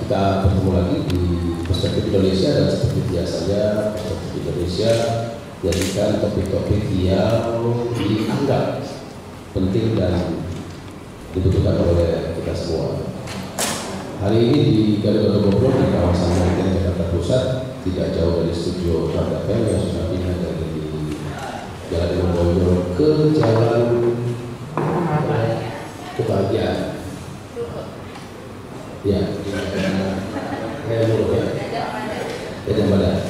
kita bertemu lagi di Perspektif Indonesia, dan seperti biasanya Perspektif Indonesia jadikan topik-topik yang dianggap penting dan dibutuhkan oleh kita semua. Hari ini di Garuda Ngobrol di kawasan Menteng, Jakarta Pusat, tidak jauh dari studio KPM yang sudah pindah dari Jalan Imam ke Jalan Kebahagiaan. Ya, Gajah Mada.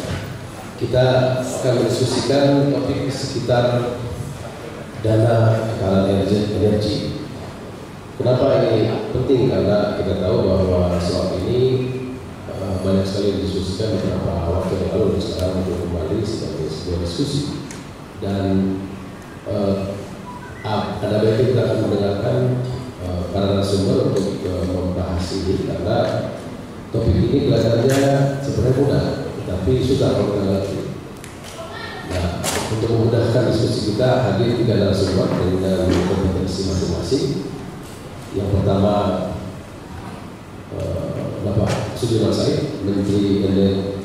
Kita akan mendiskusikan topik sekitar dana kekalan energi. Kenapa ini penting? Karena kita tahu bahwa soal ini banyak sekali didiskusikan beberapa waktu yang lalu, dan sekarang untuk kembali sebagai sebuah diskusi. Dan ada baiknya kita akan mendengarkan para narasumber untuk membahas ini, karena topik ini kelihatannya sebenarnya mudah, tapi susah kalau kita ngerti. Nah, untuk memudahkan diskusi kita, hadir 3 narasumber dengan kompetensi masing-masing. Yang pertama, Bapak Sudirman Said, Menteri Energi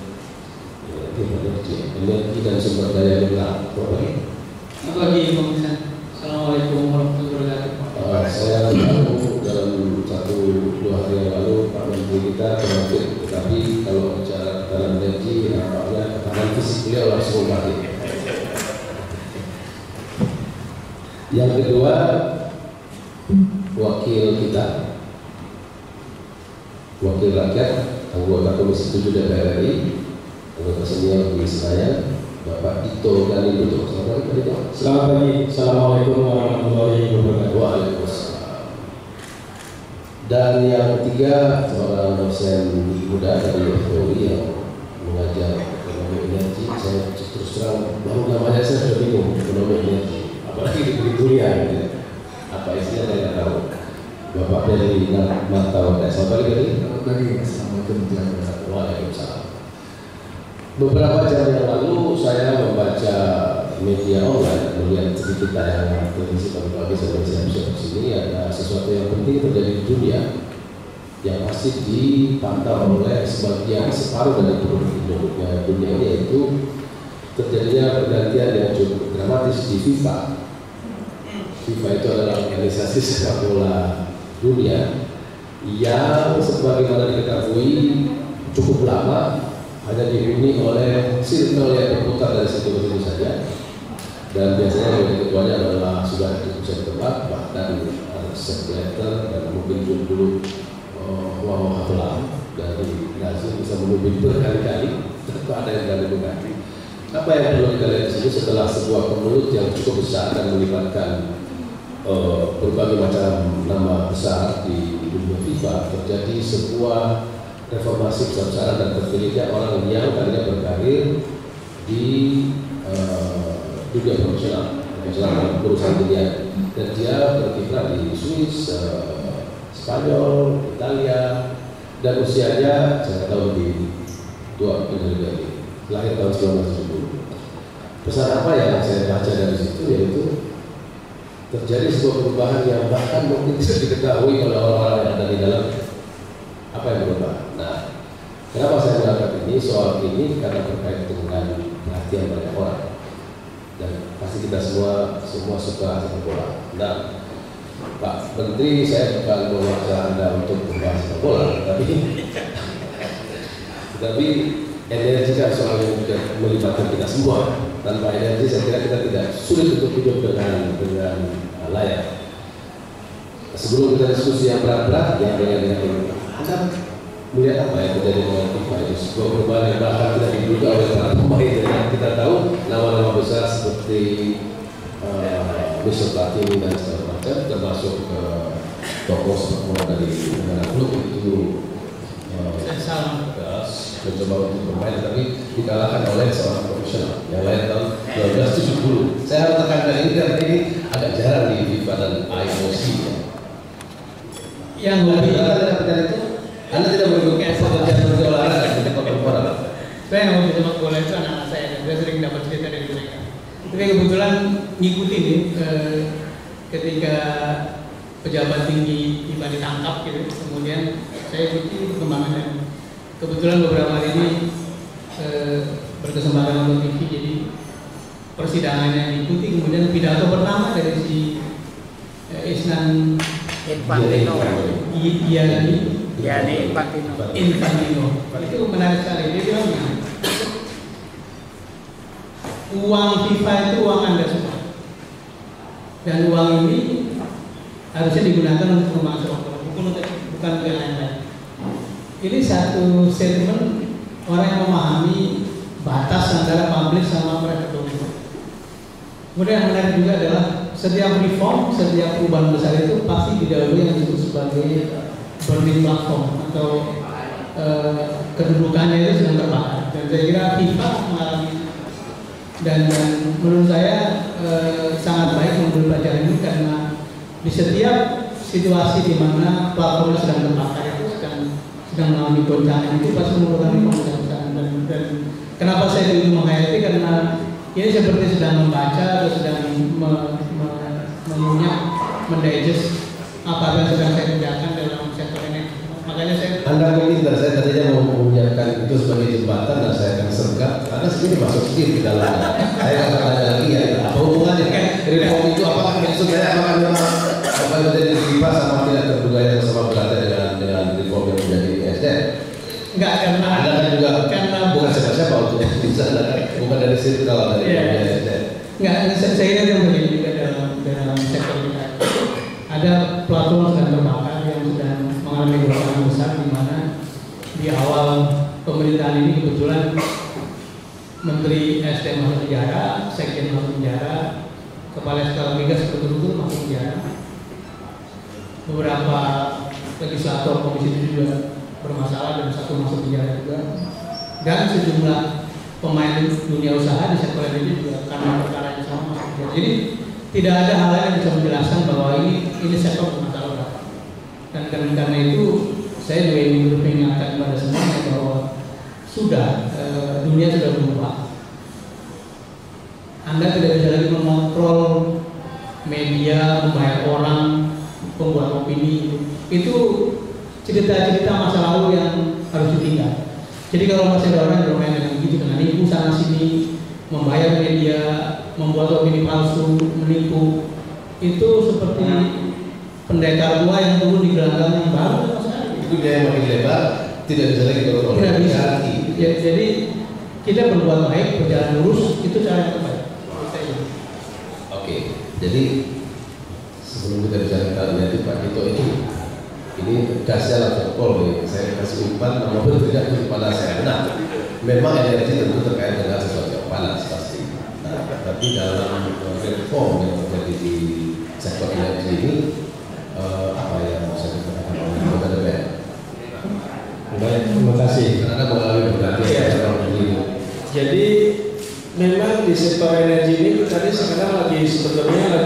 dan Sumber Daya Mineral. Selamat pagi, pemirsa. Assalamualaikum warahmatullahi wabarakatuh. Saya tahu dalam 1-2 hari yang lalu Pak Menteri kita terakhir, tetapi kalau bicara ketahanan energi, nampaknya ketahanan fisik beliau langsung mati. Yang kedua, wakil kita, wakil rakyat, anggota Komisi 7 DPR RI, anggota senior di Senayan, Bapak Dito Ganiluto. Selamat pagi, Pak Dito. Selamat pagi. Assalamualaikum warahmatullahi wabarakatuh. Waalaikumsalam. Dan yang ketiga, seorang dosen muda dari FOI yang mengajar ekonomi energi. Saya terus terang baru namanya saya sudah bingung, ekonomi energi. Apalagi di kuliah, gitu. Apa isinya saya tidak tahu. Bapak dari Mantau. Selamat pagi, Pak. Selamat pagi. Assalamualaikum warahmatullahi wabarakatuh. Waalaikumsalam. Beberapa jam yang lalu saya membaca media online, melihat sedikit tayangan televisi pagi-pagi sampai siap-siap sini, ada sesuatu yang penting terjadi di dunia yang pasti dipantau oleh separuh dari penduduk dunia ini, yaitu terjadinya pergantian yang cukup dramatis di FIFA. FIFA itu adalah organisasi sepak bola dunia yang sebagaimana diketahui cukup lama hanya dihuni oleh sirkel yang berputar dari situ ke situ saja, dan biasanya yang ketuanya adalah sudah bisa ditebak, bahkan Sepp Blatter dan mungkin dulu Muhammad Hafelah dari Brazil bisa memimpin berkali-kali, tentu ada yang ganti-ganti. Apa yang perlu kita lihat di sini, setelah sebuah kemelut yang cukup besar dan melibatkan berbagai macam nama besar di dunia FIFA, terjadi sebuah reformasi besar-besaran dan terpilihnya orang yang tadinya berkarir di dunia profesional dalam perusahaan dunia, dan dia berkiprah di Swiss, Spanyol, Italia, dan usianya saya tahu lebih tua dari ini, lahir tahun 1970. Pesan apa yang saya baca dari situ, yaitu terjadi sebuah perubahan yang bahkan mungkin bisa diketahui oleh orang-orang yang ada di dalam. Apa yang berubah? Nah, kenapa saya mengangkat ini? Soal ini karena terkait dengan perhatian banyak orang, dan pasti kita semua suka sepak bola. Nah, Pak Menteri, saya bukan mewakili Anda untuk membahas sepak bola, tapi energi kan soal yang juga melibatkan kita semua. Tanpa energi saya kira kita tidak sulit untuk hidup dengan layak. Sebelum kita diskusi yang berat-berat, yang dengan Anda melihat apa yang terjadi dengan FIFA itu? Sebuah perubahan yang bahkan tidak diduga oleh para pemain, dan kita tahu nama-nama besar seperti Michel Platini dan segala macam, termasuk tokoh sepak bola dari negara klub itu mencoba untuk bermain, tapi dikalahkan oleh seorang profesional yang lahir tahun 1970. Saya harus tekankan ini karena ini agak jarang di FIFA dan IOC. Yang berbeda itu, Anda tidak berbuka seperti olahraga di tempat berbola. Saya nggak mau sepak bola, itu anak-anak saya, dan saya sering dapat cerita dari mereka. Tapi kebetulan ngikutin nih, ketika pejabat tinggi FIFA ditangkap gitu, kemudian saya ikuti perkembangannya. Kebetulan beberapa hari ini berkesempatan untuk TV, jadi persidangannya diikuti, kemudian pidato pertama dari si Isnan Infantino. Infantino. Itu menarik sekali. Dia bilang, uang FIFA itu uang Anda semua, dan uang ini harusnya digunakan untuk membangun sepak bola, bukan untuk yang lain-lain. Ini satu statement orang yang memahami batas antara publik sama private domain. Kemudian yang menarik juga adalah setiap reform, setiap perubahan besar itu pasti didahului yang disebut sebagai burning platform atau kedudukannya itu sedang terbakar. Dan saya kira FIFA mengalami dan menurut saya sangat baik mengambil pelajaran ini, karena di setiap situasi di mana platformnya sedang terbakar itu sedang mengalami goncangan, itu pasti memerlukan reform. Dan kenapa saya dulu menghayati, karena ini seperti sedang membaca atau sedang mengunyah, mendigest apa yang sedang saya kerjakan dalam sektor energi. Makanya saya mungkin saya tadinya mau mengunyahkan itu sebagai jembatan, dan saya akan sergap karena segini masuk sedikit ke dalamnya. Saya akan tanya lagi ya, apa hubungannya reform itu, apakah maksud saya apakah memang apa yang terjadi di FIFA sama tidak terduga yang sama berarti dengan reform yang menjadi SDM? Enggak, karena Anda kan juga karena bukan siapa-siapa untuk bisa, bukan dari situ kalau dari SDM. Enggak, saya kira yang begini juga dalam sektor kita. Ada platform sedang terbakar yang sedang mengalami gelombang besar, di mana di awal pemerintahan ini kebetulan Menteri SDM masuk penjara, Sekjen masuk penjara, Kepala Skala Migas berturut-turut masuk penjara. Beberapa legislator komisi juga bermasalah dan satu masuk penjara juga, dan sejumlah pemain dunia usaha di sektor energi juga karena perkara yang sama masuk penjara. Jadi tidak ada hal lain yang bisa menjelaskan bahwa ini sektor bermasalah berat. Dan karena itu saya juga ingin mengingatkan kepada semuanya bahwa dunia sudah berubah. Anda tidak bisa lagi mengontrol media, membayar orang, pembuat opini. Itu cerita-cerita masa lalu yang harus ditinggal. Jadi kalau masih ada orang yang bermain dengan gitu, dengan nipu sana sini, membayar media, membuat opini palsu, menipu, itu seperti pendekar tua yang turun di gelanggang yang baru. Itu dia yang makin lebar, tidak bisa lagi kontrol. Tidak bisa. Jadi kita berbuat baik, berjalan lurus, itu cara yang terbaik. Oke, jadi sebelum kita bicara tentang Pak Tito ini gasnya langsung call nih. Saya kasih umpan, maupun tidak itu kepala saya. Nah, memang energi tentu terkait dengan sesuatu yang panas pasti. Nah, tapi dalam reform yang terjadi di sektor energi ini, apa yang mau saya katakan oleh Bapak DPR? Baik, terima kasih. Karena mengalami berganti Jadi memang di sektor energi ini tadi sekarang sebetulnya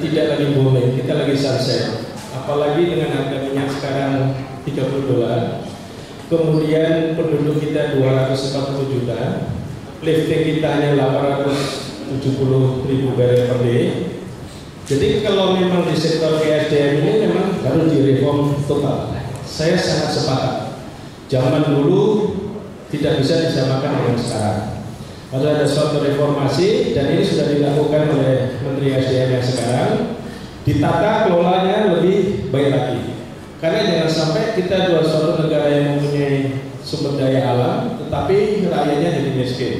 tidak lagi booming, kita lagi sunset. Apalagi dengan harga minyak sekarang $30, kemudian penduduk kita 240 juta, lifting kita hanya 870.000 barel per day. Jadi kalau memang di sektor ESDM ini memang harus direform total. Saya sangat sepakat. Zaman dulu tidak bisa disamakan dengan sekarang. Ada suatu reformasi, dan ini sudah dilakukan oleh Menteri SDM yang sekarang. Ditata kelolanya lebih baik lagi. Karena jangan sampai kita suatu negara yang mempunyai sumber daya alam, tetapi rakyatnya jadi miskin.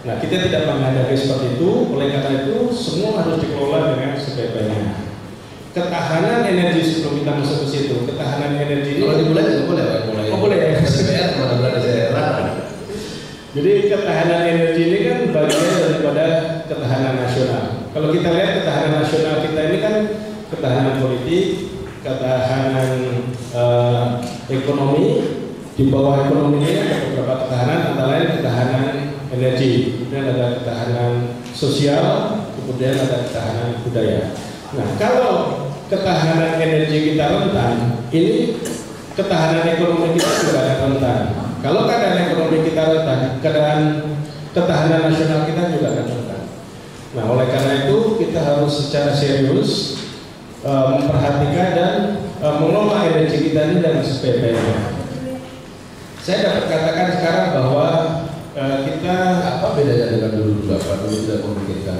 Nah, kita tidak menghadapi seperti itu. Oleh karena itu, semua harus dikelola dengan sebaik-baiknya. Ketahanan energi, sebelum kita masuk ke situ, ketahanan energi ini. Kalau dimulai juga boleh, mulai. Oh, boleh. DPR mana-mana saya. Jadi ketahanan energi ini kan bagian daripada ketahanan nasional. Kalau kita lihat ketahanan nasional kita ini kan ketahanan politik, ketahanan ekonomi. Di bawah ekonomi ini ada beberapa ketahanan, antara lain ketahanan energi, kemudian ada ketahanan sosial, kemudian ada ketahanan budaya. Nah, kalau ketahanan energi kita rentan, ini ketahanan ekonomi kita juga akan rentan. Kalau keadaan ekonomi kita rentan, ketahanan nasional kita juga akan rentan. Nah, oleh karena itu kita harus secara serius memperhatikan dan mengelola energi kita ini dengan sebaik-baiknya. Saya dapat katakan sekarang bahwa kita Apa bedanya dengan dulu Bapak? Dulu tidak memikirkan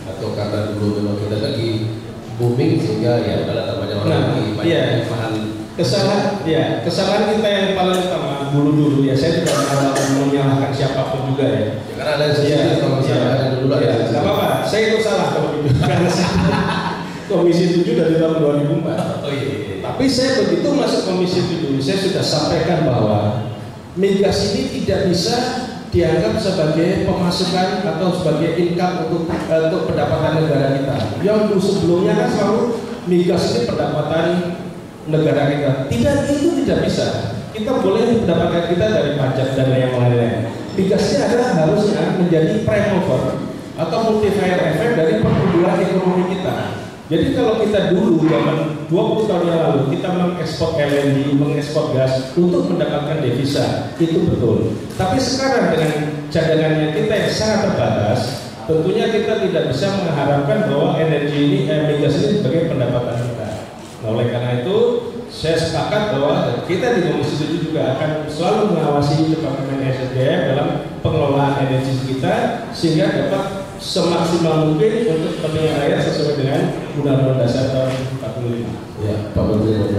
atau karena dulu memang kita lagi booming sehingga ya adalah namanya orang lagi banyak paham. Kesalahan kita yang paling utama dulu ya, saya tidak menyalahkan siapapun juga ya. Karena ada yang kalau misalnya dulu lah ya. Tidak apa-apa, saya itu salah kalau gitu. Karena saya Komisi 7 dari tahun 2004. Oh iya. Tapi saya begitu masuk Komisi 7, saya sudah sampaikan bahwa migas ini tidak bisa dianggap sebagai pemasukan atau sebagai income untuk pendapatan negara kita. Yang sebelumnya kan selalu migas ini pendapatan negara kita. Itu tidak bisa. Kita boleh pendapatan kita dari pajak dan yang lain-lain. Migasnya adalah harusnya menjadi prime mover atau multiplier effect dari pertumbuhan ekonomi kita. Jadi kalau kita dulu zaman 20 tahun yang lalu kita mengekspor LNG, mengekspor gas untuk mendapatkan devisa, itu betul. Tapi sekarang dengan cadangannya kita yang sangat terbatas, tentunya kita tidak bisa mengharapkan bahwa energi ini, migas ini sebagai pendapatan kita. Nah, oleh karena itu saya sepakat bahwa kita di Komisi 7 juga akan selalu mengawasi Departemen SDM dalam pengelolaan energi kita sehingga dapat semaksimal mungkin untuk kepentingan rakyat sesuai dengan Undang-Undang Dasar tahun 45. Ya, Pak Menteri,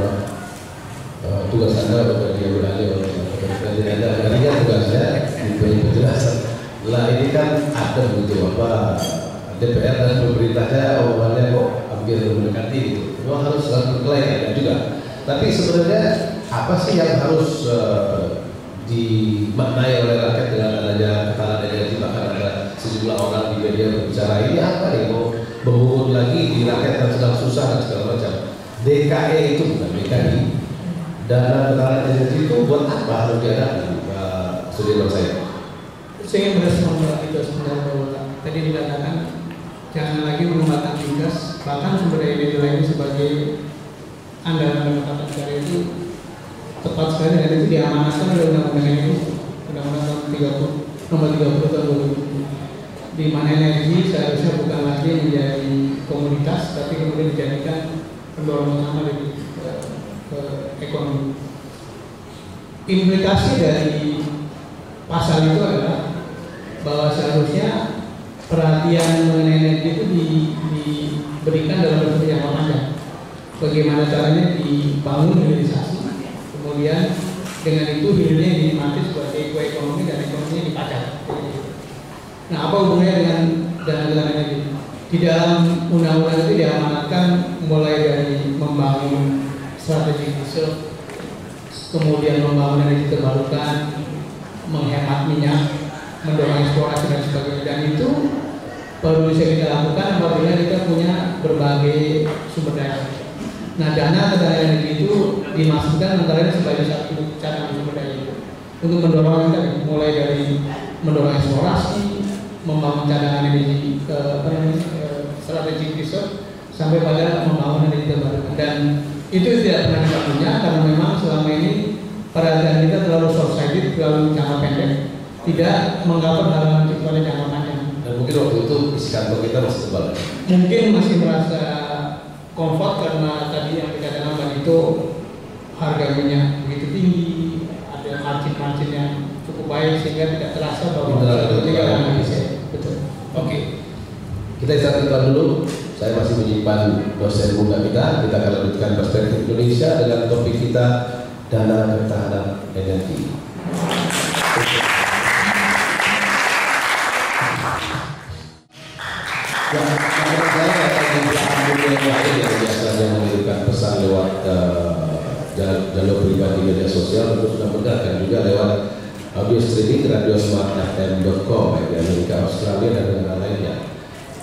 tugas Anda sudah diambil oleh Presiden Anda. Ini kan tugasnya diberi penjelasan. Lah ini kan ada begitu apa DPR dan pemerintahnya omongannya kok hampir mendekati gitu. Memang harus berkelayan juga. Tapi sebenarnya apa sih yang harus dimaknai oleh rakyat dengan adanya ketahanan energi? Bahkan ada sejumlah orang di media berbicara ini apa nih, mau membangun lagi di rakyat yang sedang susah dan segala macam. DKE itu bukan DKI. Dana ketahanan energi itu buat apa harus dihadapi, Pak Sudirman saya? Saya ingin merespon itu sebenarnya bahwa tadi dikatakan jangan lagi menggunakan migas, bahkan sumber daya energi lain sebagai andalan pendapatan negara itu tepat sekali dan itu diamanatkan oleh Undang-Undang Energi, Undang-Undang Nomor 30 tahun 2000, di mana energi seharusnya bukan lagi menjadi komoditas, tapi kemudian dijadikan pendorong utama dari ekonomi. Implikasi dari pasal itu adalah bahwa seharusnya perhatian mengenai energi itu diberikan dalam bentuk jangka panjang. Bagaimana caranya dibangun hilirisasi, kemudian dengan itu hilirnya dinikmati sebagai ekonomi dan ekonominya dipajak. Nah, apa hubungannya dengan dana energi? Di dalam undang-undang itu diamanatkan mulai dari membangun strategi reserve, kemudian membangun energi terbarukan, menghemat minyak, mendorong eksplorasi dan sebagainya. Dan itu baru bisa kita lakukan apabila kita punya berbagai sumber daya. Nah, dana energi itu dimasukkan antara lain sebagai satu cadangan sumber daya itu untuk mendorong kita mulai dari mendorong eksplorasi, membangun cadangan energi strategi reserve sampai pada membangun energi terbarukan. Dan itu tidak pernah kita punya karena memang selama ini perhatian kita terlalu short-sighted, terlalu jangka pendek, tidak mengcover hal-hal pada jangka panjang. Dan mungkin waktu itu isi kantong kita masih tebal. Mungkin masih merasa comfort karena tadi yang dikatakan Mbak itu harga minyak begitu tinggi, ada margin yang cukup baik sehingga tidak terasa bahwa kita akan bisa. Betul. Oke. Kita istirahat dulu. Saya masih menyimpan dosen muda kita. Kita akan lanjutkan perspektif Indonesia dengan topik kita dana ketahanan energi. Yang biasanya mengirimkan pesan lewat jalur pribadi media sosial, tentu sudah mendengarkan juga lewat audio streaming radiosmartfm.com baik di Amerika, Australia dan negara lainnya.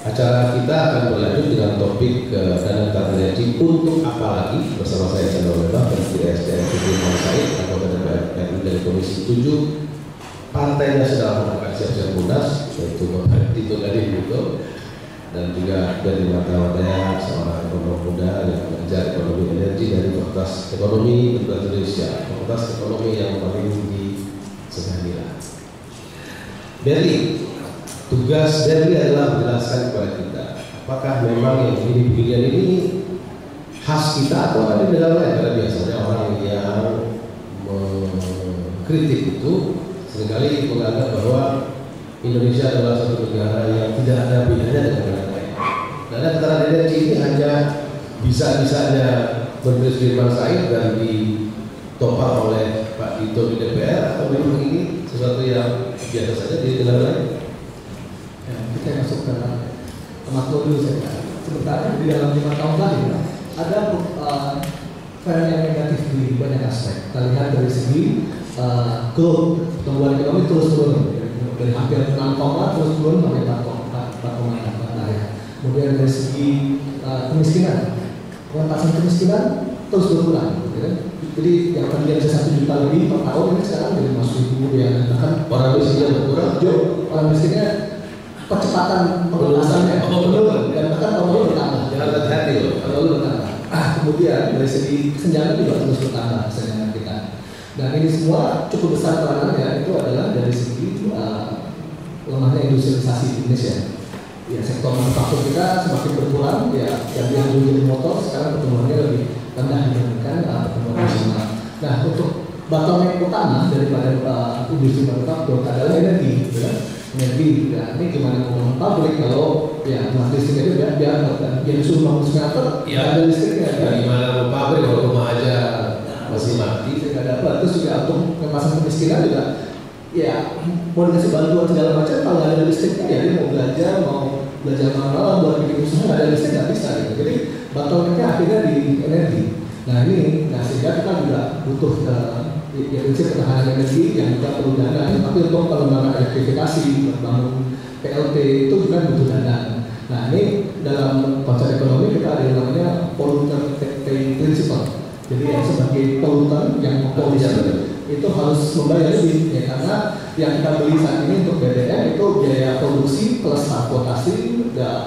Acara kita akan berlanjut dengan topik dana ketahanan energi untuk apa lagi bersama saya Chandra Lebah dan Menteri SDM Sudirman Said anggota DPR RI dari Komisi 7. Partainya sedang melakukan siap-siap munas, yaitu Bapak Tito Gading itu, dan juga dari mata-matanya seorang ekonom muda yang belajar ekonomi energi dari Fakultas Ekonomi Indonesia, Fakultas Ekonomi yang paling tinggi se-Mila. Berli, tugas Berli adalah menjelaskan kepada kita apakah memang yang begini-beginian ini khas kita atau ada di negara lain? Karena biasanya orang yang mengkritik itu seringkali menganggap bahwa Indonesia adalah satu negara yang tidak ada bedanya dengan negara lain. Dan antara energi ini hanya bisa-bisanya Menteri Sudirman Said dan ditopang oleh Pak Dito di DPR, atau memang ini sesuatu yang biasa saja di negara lain? Ya, kita masuk ke makro dulu saja. Sementara di dalam 5 tahun terakhir ada tren yang negatif di banyak aspek. Kita lihat dari segi growth pertumbuhan ekonomi terus turun dari hampir 6, terus turun sampai 4,6 ya. Kemudian dari segi kemiskinan, pengentasan kemiskinan terus berkurang. Gitu kan? Jadi yang tadinya bisa 1 juta lebih per tahun ini sekarang jadi masuk ribu ya. Bahkan Orang miskinnya berkurang, orang miskinnya percepatan pengentasannya menurun dan bahkan tahun bertambah. jangan hati-hati loh. Kalau bertambah. Kemudian dari segi kesenjangan juga terus bertambah kesenjangan kita. Dan ini semua cukup besar peranannya itu adalah dari segi lemahnya industrialisasi di Indonesia. Ya, sektor manufaktur kita semakin berkurang, ya yang dulu jadi motor sekarang pertumbuhannya lebih rendah dibandingkan pertumbuhan nasional. Nah, untuk bottleneck utama daripada industri manufaktur adalah energi, ya. Energi, ya. Ini gimana mau pabrik kalau ya listrik itu biar disuruh bangun smelter, Ya, ada listriknya. ya, gimana mau pabrik kalau rumah aja masih mati? Tidak dapat. Terus juga untuk pemasangan kemiskinan juga, ya mau dikasih bantuan segala macam, kalau nggak ada listriknya ya dia mau belajar malam buat bikin usaha nggak ada listrik nggak bisa gitu. Jadi bottlenecknya akhirnya di energi. Nah ini, sehingga kita juga butuh ya prinsip ketahanan energi yang juga perlu dana. Tapi untuk pengembangan elektrifikasi, membangun PLT itu juga butuh dana. Nah ini dalam konsep ekonomi kita ada yang namanya polluter paying principle. Jadi yang sebagai polutan yang mempolusi itu harus membayar lebih, ya karena yang kita beli saat ini untuk BBM itu biaya produksi plus transportasi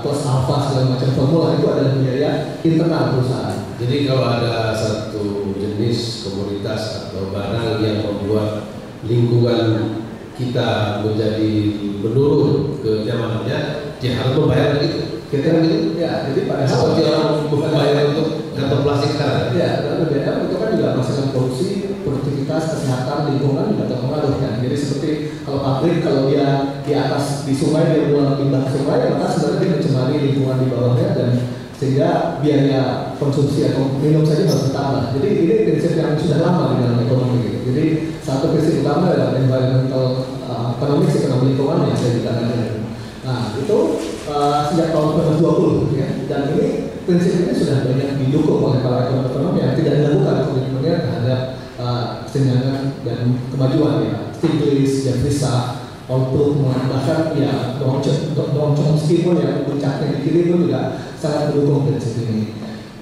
plus alfa segala macam formula itu adalah biaya internal perusahaan. Jadi kalau ada satu jenis komoditas atau barang yang membuat lingkungan kita menjadi menurun ke nyamanannya, dia harus membayar begitu. Kita gitu, ya jadi pada seperti orang membayar untuk kantong plastik sekarang. Ya, dan BBM itu kan juga masalah produksi, produktivitas, kesehatan, lingkungan juga terpengaruh kan. Jadi seperti kalau pabrik kalau dia di atas di sungai dia buang limbah ke sungai, maka sebenarnya dia mencemari lingkungan di bawahnya dan sehingga biaya konsumsi atau minum saja harus bertambah. Jadi ini prinsip yang sudah lama di dalam ekonomi gitu. Jadi satu prinsip utama adalah environmental economics, ekonomi lingkungan yang saya dikatakan. Nah itu sejak tahun 2020 ya, dan ini prinsip ini sudah banyak didukung oleh para ekonomi yang tidak dilakukan komitmennya terhadap kesenjangan dan kemajuan ya. Stiglitz, Jeffrey output bahkan ya Noam Chomsky pun yang puncaknya di kiri pun juga sangat mendukung prinsip ini.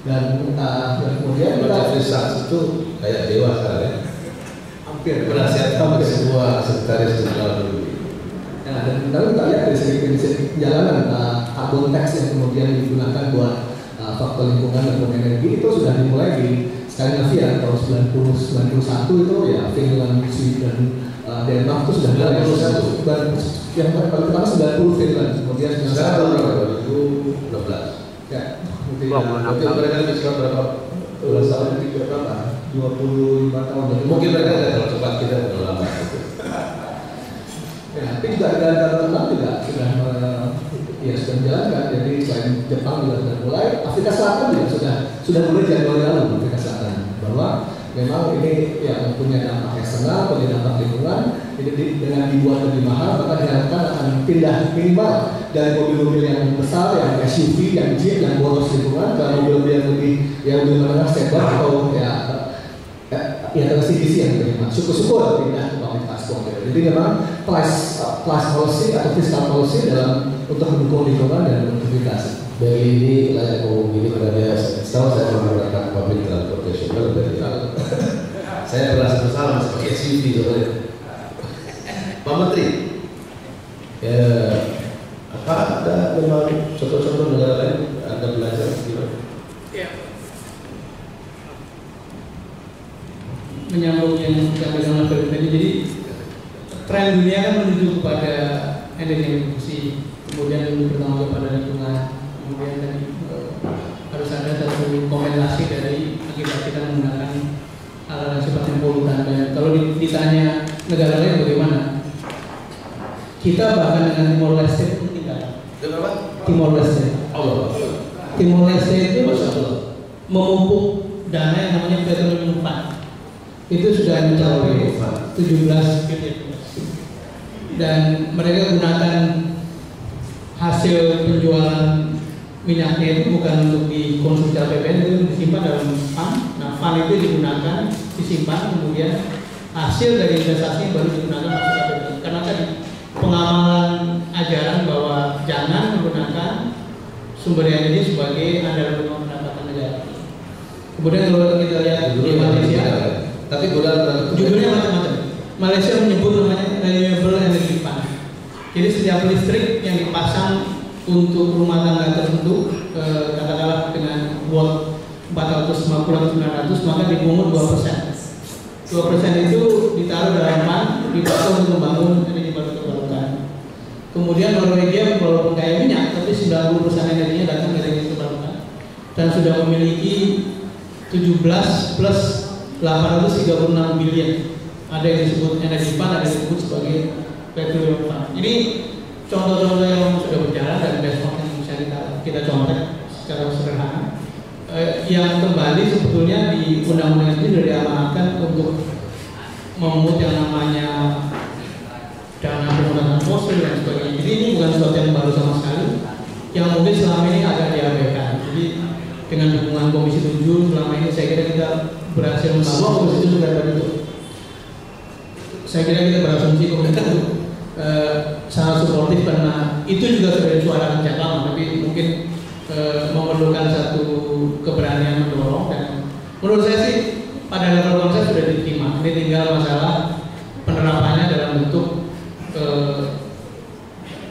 Dan kemudian Jeffrey Sachs itu kayak dewa sekarang ya. hampir Penasihat sebuah sekretaris jenderal dulu. Nah, dan lalu kita lihat dari segi prinsip jalanan carbon tax yang kemudian digunakan buat faktor lingkungan dan energi itu sudah dimulai di Skandinavia tahun 90-91 itu ya Finland, Sweden, Denmark itu sudah mulai yang paling pertama 90 Finland, kemudian sekarang 2016 ya mungkin mereka bisa berapa ulang tahun berapa 25 tahun mungkin mereka nggak terlalu cepat, kita terlalu lama. Ya, tapi juga negara-negara lain juga sudah menjalankan. Jadi selain Jepang juga sudah mulai, Afrika Selatan juga sudah mulai Januari lalu Afrika Selatan bahwa memang ini ya punya dampak eksternal, punya dampak lingkungan. Jadi dengan dibuat lebih mahal, maka diharapkan akan pindah minimal dari mobil-mobil yang besar, yang SUV, yang Jeep, yang boros lingkungan ke mobil-mobil yang lebih menengah sedan atau ya CDC yang terima. Syukur-syukur pindah ke public transport. Jadi memang price policy atau fiscal policy dalam untuk mendukung lingkungan dan produktivitas. Dari ini layak ngomong gini karena dia setahu saya menggunakan public transportation dari saya merasa bersalah sebagai SUV sebenarnya. Pak Menteri, ya apa ada memang contoh-contoh negara lain Anda belajar gimana? Ya. Menyambung yang disampaikan oleh tadi, jadi tren dunia kan menuju kepada energi yang bersih, kemudian bertanggung jawab pada lingkungan, kemudian tadi harus ada satu kompensasi dari akibat kita menggunakan hal-hal sifatnya polutan. Dan kalau ditanya negara lain bagaimana, kita bahkan dengan Timor Leste pun tidak. Timor Leste. Timor Leste itu memupuk dana yang namanya Petroleum Fund. Itu sudah mencapai 17 billion. Dan mereka gunakan hasil penjualan minyaknya itu bukan untuk dikonsumsi APBN, itu disimpan dalam fund. Nah, fund itu digunakan, disimpan, kemudian hasil dari investasi baru digunakan masuk APBN. Karena tadi pengamalan ajaran bahwa jangan menggunakan sumber energi sebagai andalan utama pendapatan negara. Kemudian kalau kita lihat di Malaysia, tapi judulnya macam-macam. Malaysia menyebut namanya Renewable Energy Fund. Jadi setiap listrik yang dipasang untuk rumah tangga tertentu, katakanlah dengan watt 450 atau 900, maka dipungut 2%. 2% itu ditaruh dalam fund, dipakai untuk membangun energi baru terbarukan. Kemudian Norwegia walaupun kaya minyak, tapi 90% energinya datang dari energi terbarukan dan sudah memiliki 17 plus 836 billion. Ada yang disebut energi fund, ada yang disebut sebagai petroleum fund. Ini contoh-contoh yang sudah berjalan dan benchmark yang bisa kita contek secara sederhana. Yang kembali sebetulnya di undang-undang ini sudah diamanatkan untuk memungut yang namanya dana penggunaan fosil dan sebagainya. Jadi ini bukan sesuatu yang baru sama sekali, yang mungkin selama ini agak diabaikan. Jadi dengan dukungan Komisi 7 selama ini saya kira kita berhasil membangun. Komisi 7 sudah terbentuk. Saya kira kita berasumsi pemerintah itu sangat suportif karena itu juga sudah disuarakan sejak lama, tapi mungkin memerlukan satu keberanian mendorong. Dan menurut saya sih pada level konsep sudah diterima. Ini tinggal masalah penerapannya dalam bentuk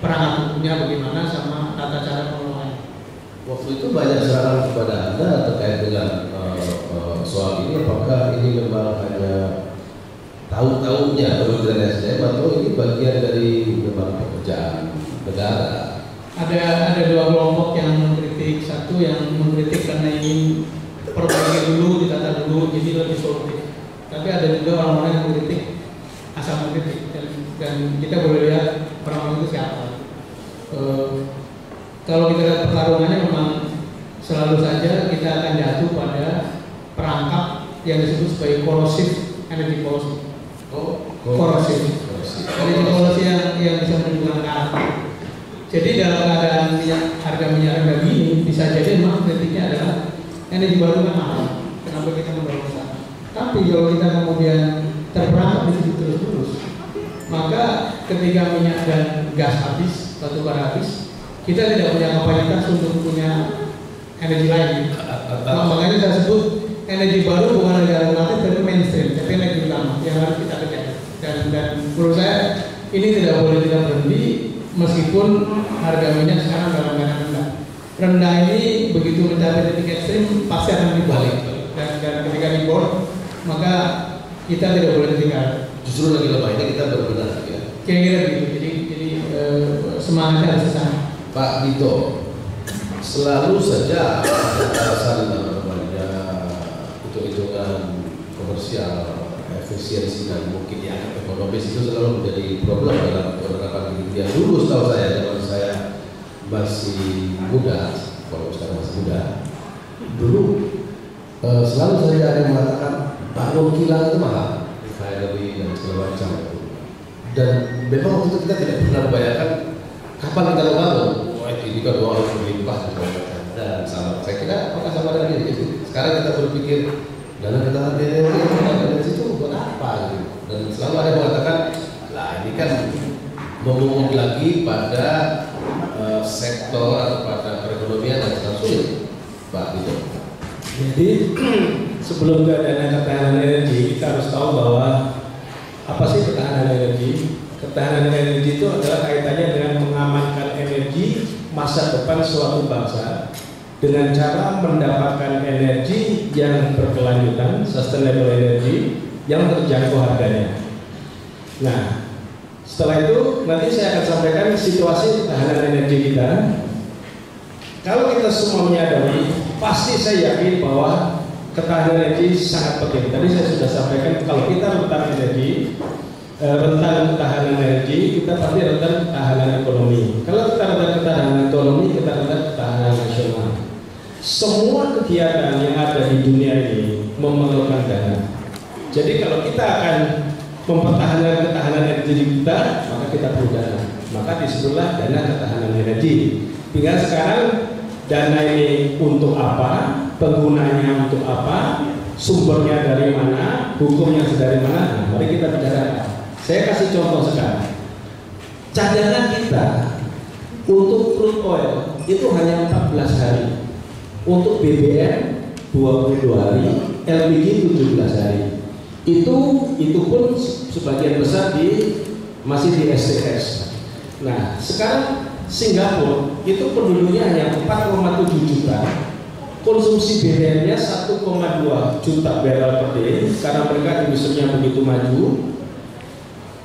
perangkat hukumnya bagaimana sama tata cara pengelolaannya. Waktu itu banyak serangan kepada Anda terkait dengan soal ini. Apakah ini memang hanya tahu-tahunya Kementerian SDM atau ini bagian dari memang pekerjaan negara? Ada dua kelompok yang mengkritik. Satu yang mengkritik karena ini perbaiki dulu, ditata dulu, jadi lebih solutif. Tapi ada juga orang-orang yang mengkritik asal mengkritik, dan kita boleh lihat orang-orang itu siapa. Kalau kita lihat pertarungannya memang selalu saja kita akan jatuh pada perangkap yang disebut sebagai corrosive energy policy. Corrosive energy policy yang bisa menimbulkan karat. Jadi dalam keadaan harga minyak rendah ini bisa jadi memang kritiknya adalah energi baru kan mahal. Kenapa kita mendorong ke sana? Tapi kalau kita kemudian terperangkap di situ terus-terus, maka ketika minyak dan gas habis, batu bara habis, kita tidak punya kapasitas untuk punya energi lain. Makanya saya sebut energi baru bukan energi alternatif tapi mainstream, tapi energi utama yang harus kita kejar. Dan menurut saya ini tidak boleh kita berhenti. Meskipun harga minyak sekarang dalam keadaan rendah. Rendah ini begitu mencapai titik ekstrim pasti akan dibalik. Dan ketika dibor, maka kita tidak boleh tinggal. Justru lagi lemah ini kita berbenah ya. Kira-kira begitu. Jadi semangatnya harus sama. Pak Dito, selalu saja alasan namanya hitung-hitungan komersial, efisiensi dan mungkin dianggap ekonomis itu selalu menjadi problem dalam penerapan kebijakan. Dulu setahu saya, zaman saya masih muda, kalau sekarang masih muda, dulu selalu saja ada yang mengatakan bangun kilang itu mahal, refinery dan segala macam. Dan memang waktu itu kita tidak pernah membayangkan kapan kita mau bangun. Wah ini kan doang harus berlimpah dan sama. Saya kira apakah sama dengan ini? Sekarang kita berpikir dalam ketahanan energi itu buat apa gitu. Dan selalu ada yang mengatakan lah ini kan memungut lagi pada sektor atau pada perekonomian yang sangat sulit, Pak Dito. Jadi sebelum ada ketahanan energi, kita harus tahu bahwa apa sih ketahanan energi? Ketahanan energi itu adalah kaitannya dengan mengamankan energi masa depan suatu bangsa dengan cara mendapatkan energi yang berkelanjutan, sustainable energy, yang terjangkau harganya. Nah, setelah itu nanti saya akan sampaikan situasi ketahanan energi kita. Kalau kita semua menyadari pasti saya yakin bahwa ketahanan energi sangat penting. Tadi saya sudah sampaikan kalau kita rentan energi, rentan ketahanan energi, kita pasti rentan ketahanan ekonomi. Kalau kita rentan ketahanan ekonomi, kita rentan ketahanan nasional. Semua kegiatan yang ada di dunia ini memerlukan dana. Jadi kalau kita akan mempertahankan ketahanan energi kita, maka kita perlu dana. Maka disebutlah dana ketahanan energi. Tinggal sekarang dana ini untuk apa, penggunanya untuk apa, sumbernya dari mana, hukumnya dari mana. Nah, mari kita bicarakan. Saya kasih contoh sekarang. Cadangan kita untuk crude oil itu hanya 14 hari. Untuk BBM 22 hari, LPG 17 hari. Itu pun sebagian besar masih di STS. Nah, sekarang Singapura itu penduduknya hanya 4,7 juta. Konsumsi BBM-nya 1,2 juta barrel per day karena mereka industrinya begitu maju.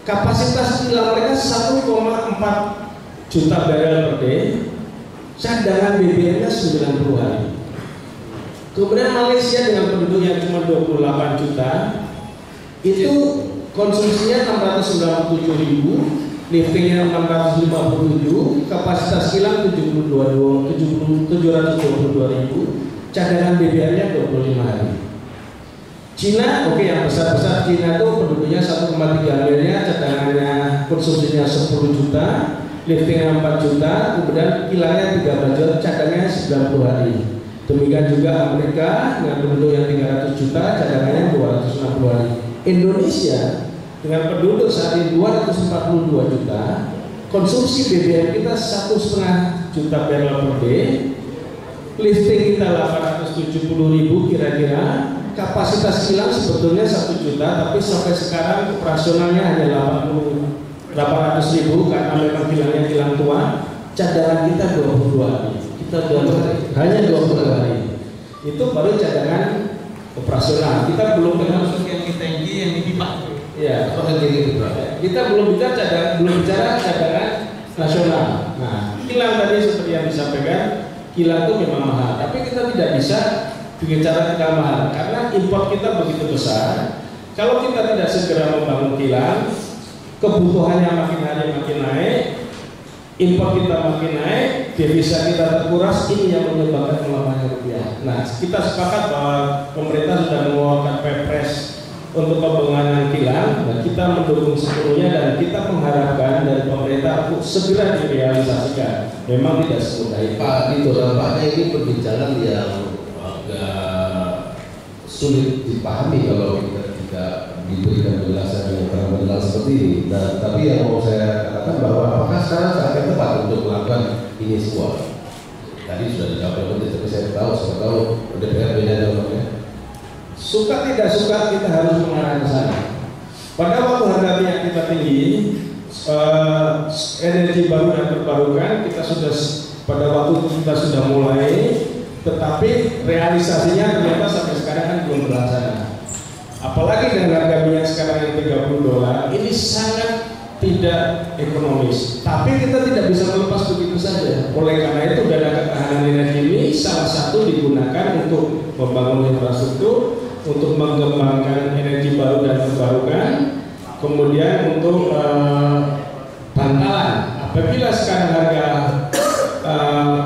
Kapasitas kilang mereka 1,4 juta barrel per day. Cadangan BBM-nya 90 hari. Kemudian Malaysia dengan penduduk yang cuma 28 juta itu konsumsinya 697.000, liftingnya 657, kapasitas kilang 722.000, cadangan BBM-nya 25 hari. Cina, oke, yang besar-besar Cina itu penduduknya 1,3 miliar, cadangannya konsumsinya 10 juta, liftingnya 4 juta, kemudian kilangnya 13 juta, cadangannya 90 hari. Demikian juga Amerika dengan penduduk yang 300 juta, cadangannya 260 hari. Indonesia dengan penduduk saat ini 242 juta, konsumsi BBM kita 1,5 juta barrel per day, lifting kita 870.000 kira-kira, kapasitas kilang sebetulnya 1 juta, tapi sampai sekarang operasionalnya hanya 800.000 karena memang kilangnya kilang tua. Cadangan kita 22 hari, hanya 20 hari. Itu baru cadangan operasional. Kita belum dengan yang kita yang di pipa. Ya, kita belum bicara cadangan nasional. Nah, kilang tadi seperti yang disampaikan, kilang itu memang mahal. Tapi kita tidak bisa bicara kilang mahal karena import kita begitu besar. Kalau kita tidak segera membangun kilang, kebutuhannya makin hari makin naik, impor kita makin naik, devisa kita terkuras, ini yang menyebabkan melemahnya rupiah. Nah, kita sepakat bahwa pemerintah sudah mengeluarkan Perpres untuk pembangunan kilang, dan kita mendukung sepenuhnya dan kita mengharapkan dari pemerintah untuk segera direalisasikan. Memang tidak semudah itu. Pak, itu dampaknya ini perbincangan yang agak sulit dipahami kalau kita tidak diberikan penjelasan yang terang-benderang seperti ini. Nah, tapi yang mau saya katakan bahwa apakah sekarang saat yang tepat untuk melakukan ini semua? Tadi sudah dijawab oleh tapi saya tahu DPR beda jawabannya. Suka tidak suka kita harus mengarah ke sana. Pada waktu harga minyak kita tinggi, energi baru dan terbarukan kita sudah pada waktu itu kita sudah mulai, tetapi realisasinya ternyata sampai sekarang kan belum terlaksana. Apalagi dengan harga minyak sekarang yang $30, ini sangat tidak ekonomis. Tapi kita tidak bisa melepas begitu saja. Oleh karena itu dana ketahanan energi ini salah satu digunakan untuk membangun infrastruktur, untuk mengembangkan energi baru dan terbarukan, kemudian untuk bantalan. Apabila sekarang harga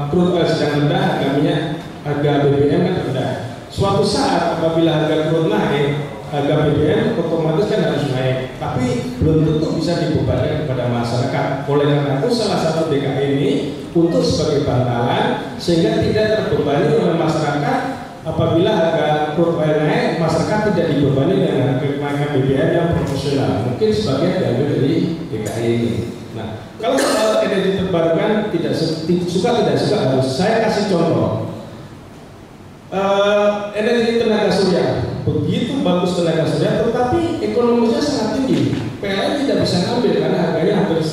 crude oil sedang rendah, harga minyak, harga BBM kan rendah. Suatu saat apabila harga crude naik, harga BBM otomatis kan harus naik, tapi belum tentu bisa dibebankan kepada masyarakat. Oleh karena itu salah satu DKI ini untuk sebagai bantalan sehingga tidak terbebani oleh masyarakat. Apabila harga crude oil naik, masyarakat tidak dibebani dengan kenaikan BBM yang proporsional. Mungkin sebagian diambil dari DKI ini. Nah, kalau soal energi terbarukan tidak suka harus saya kasih contoh. Energi tenaga surya begitu bagus tenaga surya, tetapi ekonomisnya sangat tinggi. PLN tidak bisa ngambil karena harganya hampir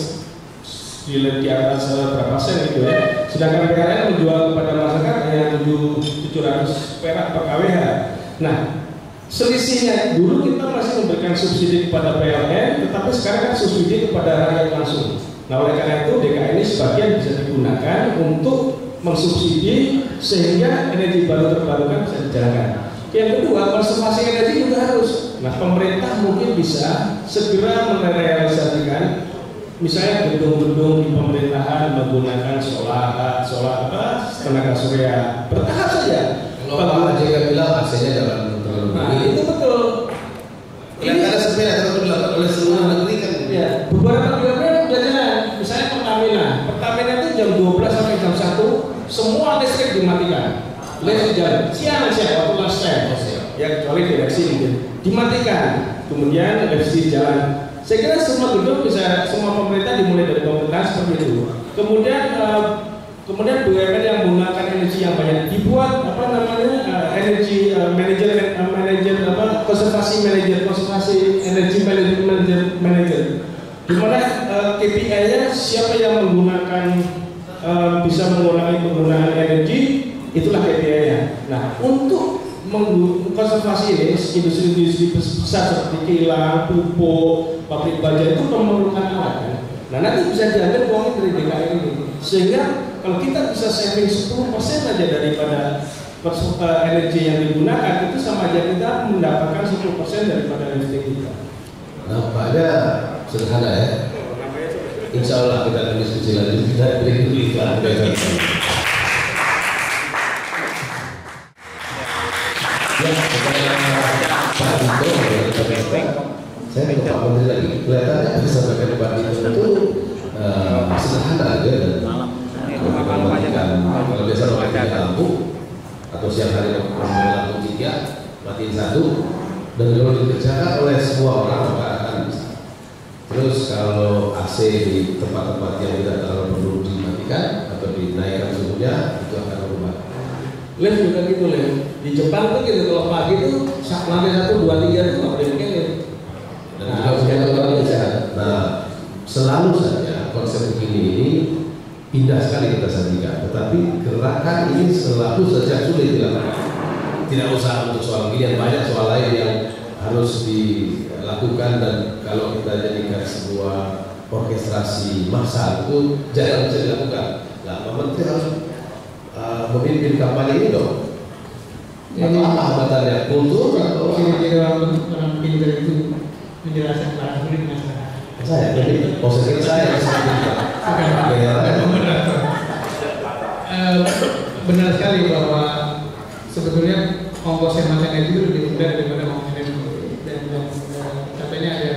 di atas berapa sen gitu ya. Sedangkan PLN menjual kepada masyarakat hanya 700 perak per kWh. Nah, selisihnya dulu kita masih memberikan subsidi kepada PLN, tetapi sekarang kan subsidi kepada rakyat langsung. Nah, oleh karena itu DKI ini sebagian bisa digunakan untuk mensubsidi sehingga energi baru terbarukan bisa dijalankan. Yang kedua, konservasi energi juga harus. Nah, pemerintah mungkin bisa segera merealisasikan misalnya gedung-gedung di pemerintahan menggunakan solar tenaga surya. Bertahap saja. Kalau Pak JK bilang AC-nya jangan terlalu tinggi. Itu betul. Ini ada sepeda atau dilakukan oleh seluruh negeri kan? Ya, beberapa BUMN sudah jalan. Misalnya Pertamina itu jam 12 sampai jam 1 semua listrik dimatikan. Listrik jalan siang waktu lunch time. Ya kecuali direksi mungkin dimatikan. Kemudian listrik jalan. Saya kira semua gedung bisa, semua pemerintah dimulai dari pemerintahan seperti itu. Kemudian BUMN yang menggunakan energi yang banyak dibuat energi konservasi energi manager di mana KPI-nya siapa yang menggunakan bisa mengurangi penggunaan energi, itulah KPI-nya. Nah, untuk konservasi ini industri-industri besar seperti kilang, pupuk, pabrik baja itu memerlukan alat kan. Nah, nanti bisa diambil uangnya dari DKI ini. Sehingga kalau kita bisa saving 10% aja daripada energi yang digunakan, itu sama aja kita mendapatkan 10% daripada listrik kita. Nampaknya sederhana ya. Insya Allah kita akan diskusi lagi. Kita beri dulu iklan. Ya, Pak Dito, saya ke Pak Menteri lagi. Kelihatannya bisa sampai Pak Dito itu sederhana aja dan kalau biasa matikan lampu atau siang hari lampu 3, matiin 1, dan kalau dikerjakan oleh semua orang maka akan bisa. Terus kalau AC di tempat-tempat yang tidak terlalu perlu dimatikan atau dinaikkan suhunya, itu akan berubah. Lift juga gitu, Lift. Di Jepang tuh gitu, kalau pagi tuh lantai 1, 2, 3 itu nggak boleh pakai lift. Dan juga nah, selalu saja konsep begini ini indah sekali kita sajikan, tetapi gerakan ini selalu saja sulit dilakukan. Tidak usah untuk soal begini, banyak soal lain yang harus dilakukan, dan kalau kita jadikan sebuah orkestrasi massal itu jarang bisa dilakukan. Nah, Pak Menteri harus memimpin kampanye ini dong. Atau apa hambatannya? Kultur atau kira-kira orang pintar itu menjelaskan para sulit masyarakat. Saya, jadi posisi saya benar sekali bahwa sebetulnya ongkos semacam itu lebih mudah daripada ongkos energi, dan katanya ada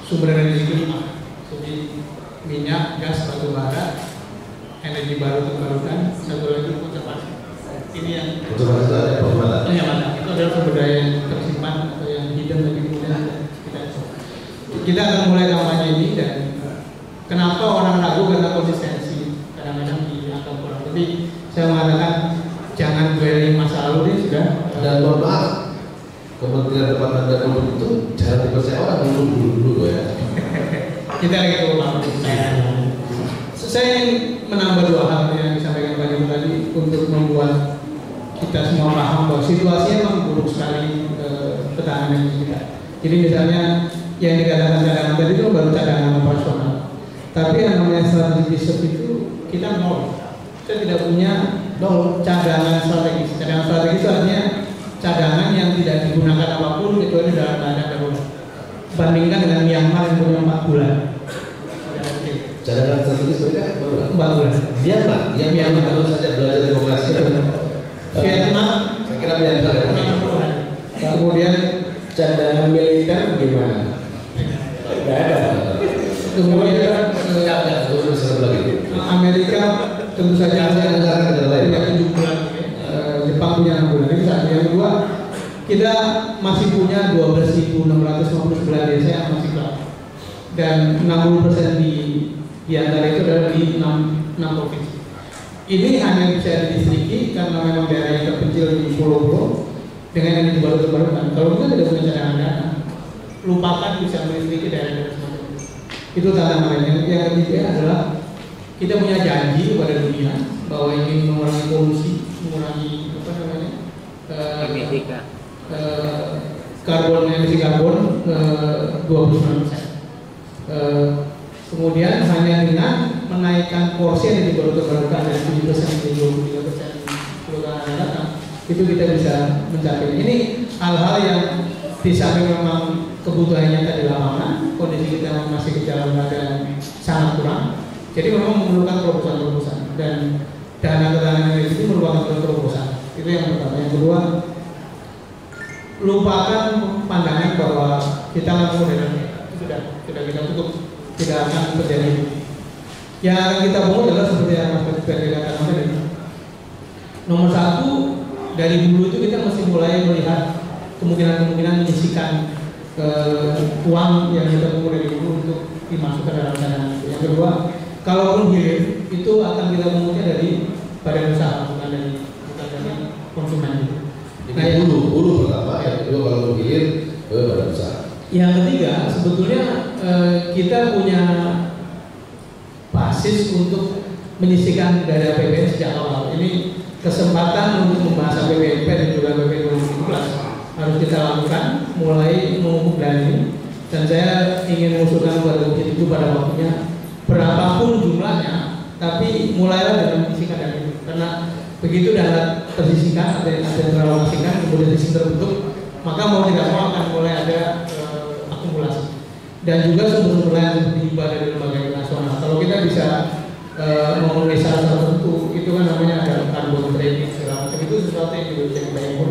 sumber energi kelima seperti minyak, gas, batu bara, energi baru terbarukan, satu lagi konservasi. Ini yang konservasi itu adalah sumber daya yang tersimpan atau yang hidden lebih mudah kita akan mulai kampanye ini. Dan kenapa orang ragu? Karena konsistensi kadang-kadang di angka kurang. Tapi saya mengatakan jangan dwelling masa lalu ini sudah. Dan mohon maaf, Kementerian Tempat Anda itu jangan dipercaya orang dulu ya. Kita lagi ke Pak. Saya ingin menambah 2 hal yang disampaikan Pak Dito tadi untuk membuat kita semua paham bahwa situasinya memang buruk sekali ketahanan kita. Jadi misalnya yang dikatakan cadangan tadi itu baru cadangan operasional, tapi yang namanya strategi reserve itu kita nol. Saya tidak punya cadangan strategis. Cadangan strategis itu artinya cadangan yang tidak digunakan apapun kecuali dalam keadaan darurat. Bandingkan dengan Myanmar yang punya 4 bulan. Cadangan strategis mereka 4 bulan. Myanmar, yang Myanmar terus saja belajar demokrasi. Vietnam, saya kira Myanmar. Kemudian cadangan militer gimana? Tidak ada. Kemudian Amerika tentu saja punya 7 bulan, Jepang punya 6 bulan. Itu satu. Yang kedua, kita masih punya 12.659 desa yang masih gelap, dan 60% di antara itu adalah di 6 provinsi. Ini hanya bisa didistriki karena memang daerah yang terpencil di pulau-pulau dengan energi baru terbarukan. Kalau kita tidak punya cadangan dana, lupakan bisa melistriki daerah-daerah semacam itu. Itu tantangan. Yang ketiga adalah kita punya janji kepada dunia bahwa ingin mengurangi polusi, mengurangi emisi karbon 29%. Kemudian hanya dengan menaikkan porsi yang dibaru-barukan dari 7% menjadi 23% kelurahan yang datang, itu kita bisa mencapai. Ini hal-hal yang di samping memang kebutuhannya tadi lapangan, kondisi kita masih dalam keadaan sangat kurang, jadi memang memerlukan terobosan-terobosan, dan dana keterangan itu merupakan terobosan. Itu yang pertama. Yang kedua, lupakan pandangan bahwa kita langsung itu sudah kita tutup, tidak akan terjadi. Yang akan kita bangun adalah seperti yang Mas Ferdi katakan tadi. Nomor satu, dari dulu itu kita mesti mulai melihat kemungkinan menyisihkan uang yang kita kumpul dari dulu untuk dimasukkan dalam dana. Yang kedua, kalaupun hilir itu akan kita kumpulnya dari badan usaha, bukan dari konsumen. Nah, yang hulu pertama, yang kedua kalau hilir ke badan usaha. Yang ketiga, sebetulnya kita punya basis untuk menyisihkan dari APBN sejak awal. Ini kesempatan untuk membahas APBN dan juga APBN 2017 harus kita lakukan, mulai mengumpul dana ini. Dan saya ingin mengusulkan kepada Komisi itu pada waktunya berapapun jumlahnya, tapi mulailah dengan menyisihkan dana ini. Karena begitu dana tersisihkan, ada teralokasikan, kemudian sisi terbentuk, maka mau tidak mau akan mulai ada akumulasi. Dan juga sumber-sumber lain seperti hibah dari lembaga internasional. Kalau kita bisa memenuhi syarat tertentu, itu kan namanya ada carbon trading segala macam, itu sesuatu yang juga bisa kita impun.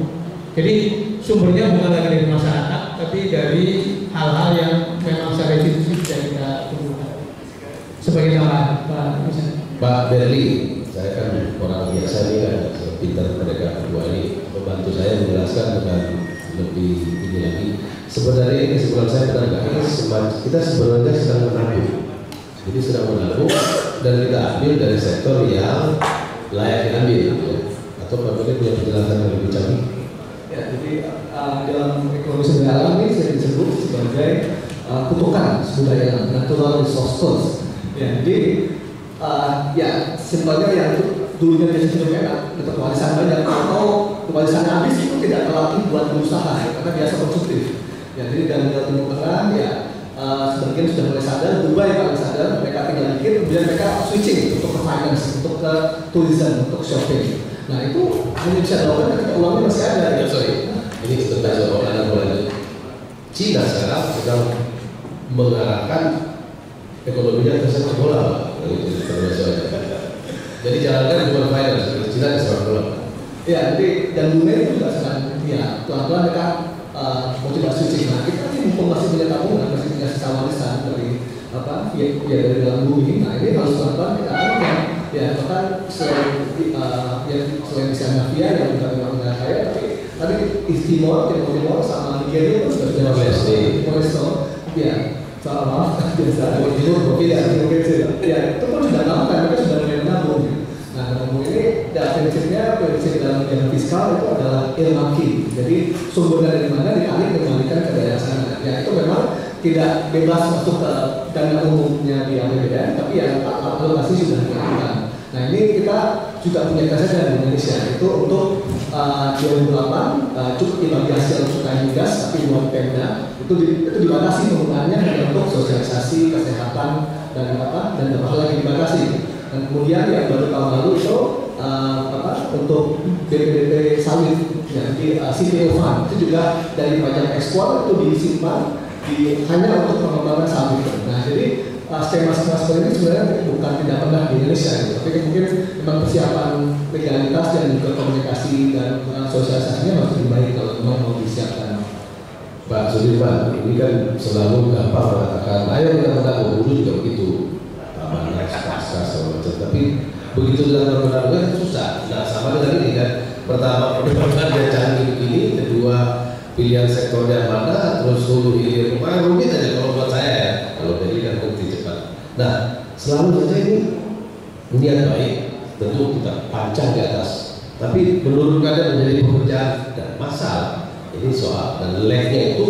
Jadi sumbernya bukan lagi dari masyarakat, tapi dari hal-hal yang memang secara institusi bisa kita temukan. Sebagai tambahan, Pak Berli, saya kan orang biasa ini kan, pintar mereka berdua ini membantu saya menjelaskan dengan lebih ini lagi. Sebenarnya ini kesimpulan saya benar nggak? Kita sebenarnya sedang menabung. Jadi sedang menabung dan kita ambil dari sektor yang layak diambil, ya. Atau Pak Berli punya penjelasan yang lebih canggih? Ya, jadi dalam ekonomi sumber alam ini sering disebut sebagai kutukan sumber daya, natural resources. Ya, jadi ya simpelnya yang dulunya biasa sebelumnya dapat warisan banyak, atau warisan habis itu tidak terlatih buat berusaha, ya, karena biasa konsumtif. Ya, jadi dari Timur Tengah ya sebagian sudah mulai sadar, Dubai paling sadar, mereka tinggal dikit, kemudian mereka switching untuk ke finance, untuk ke tourism, untuk shopping. Nah itu hanya bisa dilakukan ketika uangnya masih ada. Ya, sorry, ini tentang soal lanjut. Cina sekarang sedang mengarahkan ekonominya ke sepak bola, jadi jalankan bukan finance, Cina ke sepak bola. Ya, jadi dan dunia itu juga sedang ya pelan-pelan mereka motivasi switching. Nah kita ini mumpung masih punya tabungan, masih punya sisa warisan dari dari dalam bumi. Nah ini harus pelan-pelan kita akan ya bahkan selain bisa mafia yang juga memang nggak kaya, tapi Timor sama Nigeria itu sudah Timor ya soal maaf biasa Timor ya itu pun sudah lama kan mereka sudah mulai menabung. Nah menabung ini prinsip dalam kebijakan fiskal itu adalah earmarking. Jadi sumbernya dari mana dikembalikan ke daerah sana. Ya itu memang tidak bebas masuk ke dana umumnya di APBN, tapi yang alokasi sudah dilakukan. Nah ini kita juga punya kesadaran di Indonesia itu untuk 2008 cukup dibagi hasil cukai migas, tapi buat Pemda itu dibatasi penggunaannya hanya untuk sosialisasi kesehatan dan beberapa hal lagi dibatasi. Dan kemudian yang baru tahun lalu itu untuk BPDP sawit, ya, di CPO Fund itu juga dari pajak ekspor itu disimpan hanya untuk pengembangan sawit. Nah jadi skema-skema seperti ini sebenarnya bukan tidak pernah di Indonesia, gitu. Tapi mungkin memang persiapan legalitas dan juga komunikasi dan sosialisasinya harus lebih baik kalau memang mau disiapkan. Pak Sudirman, ini kan selalu gampang mengatakan, ayo kita menabung, dulu juga begitu, amanah, segala macam. Tapi begitu dalam menabung kan susah. Nah sama dengan ini kan, pertama penerbangan dia canggih begini, kedua pilihan sektornya mana, terus hulu hilir kemana, rumit aja kalau buat saya ya. Kalau dari kan bukti cepat. Nah selalu saja ini niat baik, tentu kita pancang di atas. Tapi menurunkannya menjadi pekerjaan dan masalah. Ini soal dan lagnya itu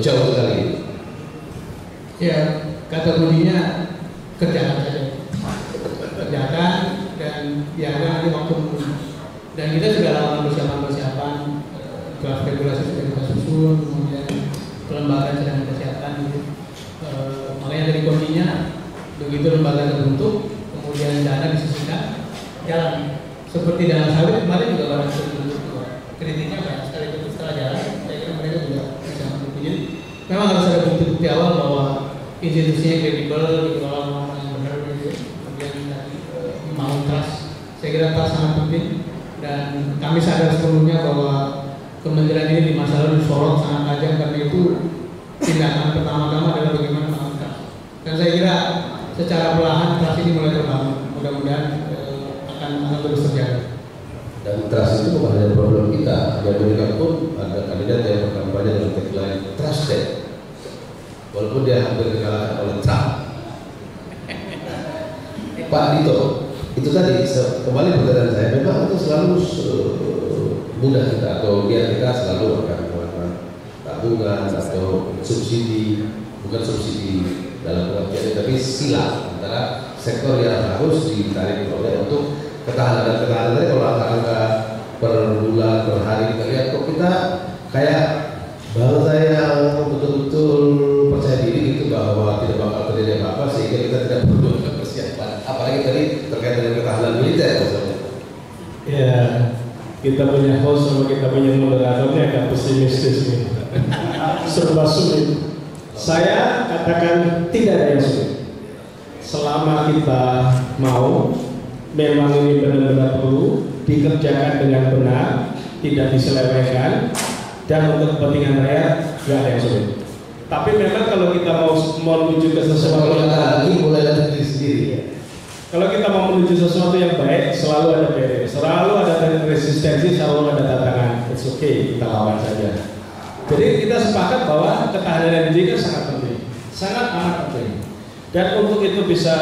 jauh sekali. Ya, kata kuncinya kerjakan saja. Kerjakan dan biarkan nanti waktu menunggu. Dan kita sudah lakukan persiapan draft regulasi sudah kita susun, kemudian kelembagaan sedang kita siapkan. Makanya dari kuncinya Begitu lembaga terbentuk, kemudian dana disisihkan, jalan. Seperti dalam sawit kemarin juga banyak terbentuk kritiknya banyak sekali itu setelah jalan. Saya kira mereka juga bisa mendukung. Jadi memang harus ada bukti-bukti awal bahwa institusinya kredibel, dikelola orang yang benar, kemudian mau trust. Saya kira trust sangat penting dan kami sadar sepenuhnya bahwa kementerian ini di masa lalu disorot sangat tajam karena itu tindakan pertama-tama adalah bagaimana membangun trust. Dan saya kira secara perlahan trust ini mulai terbangun. Mudah-mudahan akan terus terjaga. Dan trust itu bukan hanya problem kita. Di Amerika pun ada kandidat yang berkampanye dengan tagline trusted, walaupun dia hampir dikalahkan oleh Trump. Pak Dito, itu tadi kembali pertanyaan saya, memang itu selalu mudah kita atau biar kita selalu akan melakukan tabungan atau subsidi, bukan subsidi dalam pengertian tapi sila antara sektor yang harus ditarik oleh untuk ketahanan tadi. Kalau angka per bulan per hari kita lihat kok kita kayak bangsa yang betul-betul percaya diri gitu bahwa tidak bakal terjadi apa-apa sehingga kita tidak perlu persiapan, apalagi tadi terkait dengan ketahanan militer misalnya. Ya, kita punya host sama kita punya moderatornya agak pesimistis nih. Serba sulit. Saya katakan tidak ada yang sulit. Selama kita mau, memang ini benar-benar perlu dikerjakan dengan benar, tidak diselewengkan, dan untuk kepentingan rakyat nggak ada yang sulit. Tapi memang kalau kita mau menuju ke sesuatu yang lagi mulai dari diri sendiri. Kalau kita mau menuju sesuatu yang baik, selalu ada barrier, selalu ada resistensi, selalu ada tantangan. It's okay, kita lawan saja. Jadi kita sepakat bahwa ketahanan energi kan sangat penting, sangat amat penting. Dan untuk itu bisa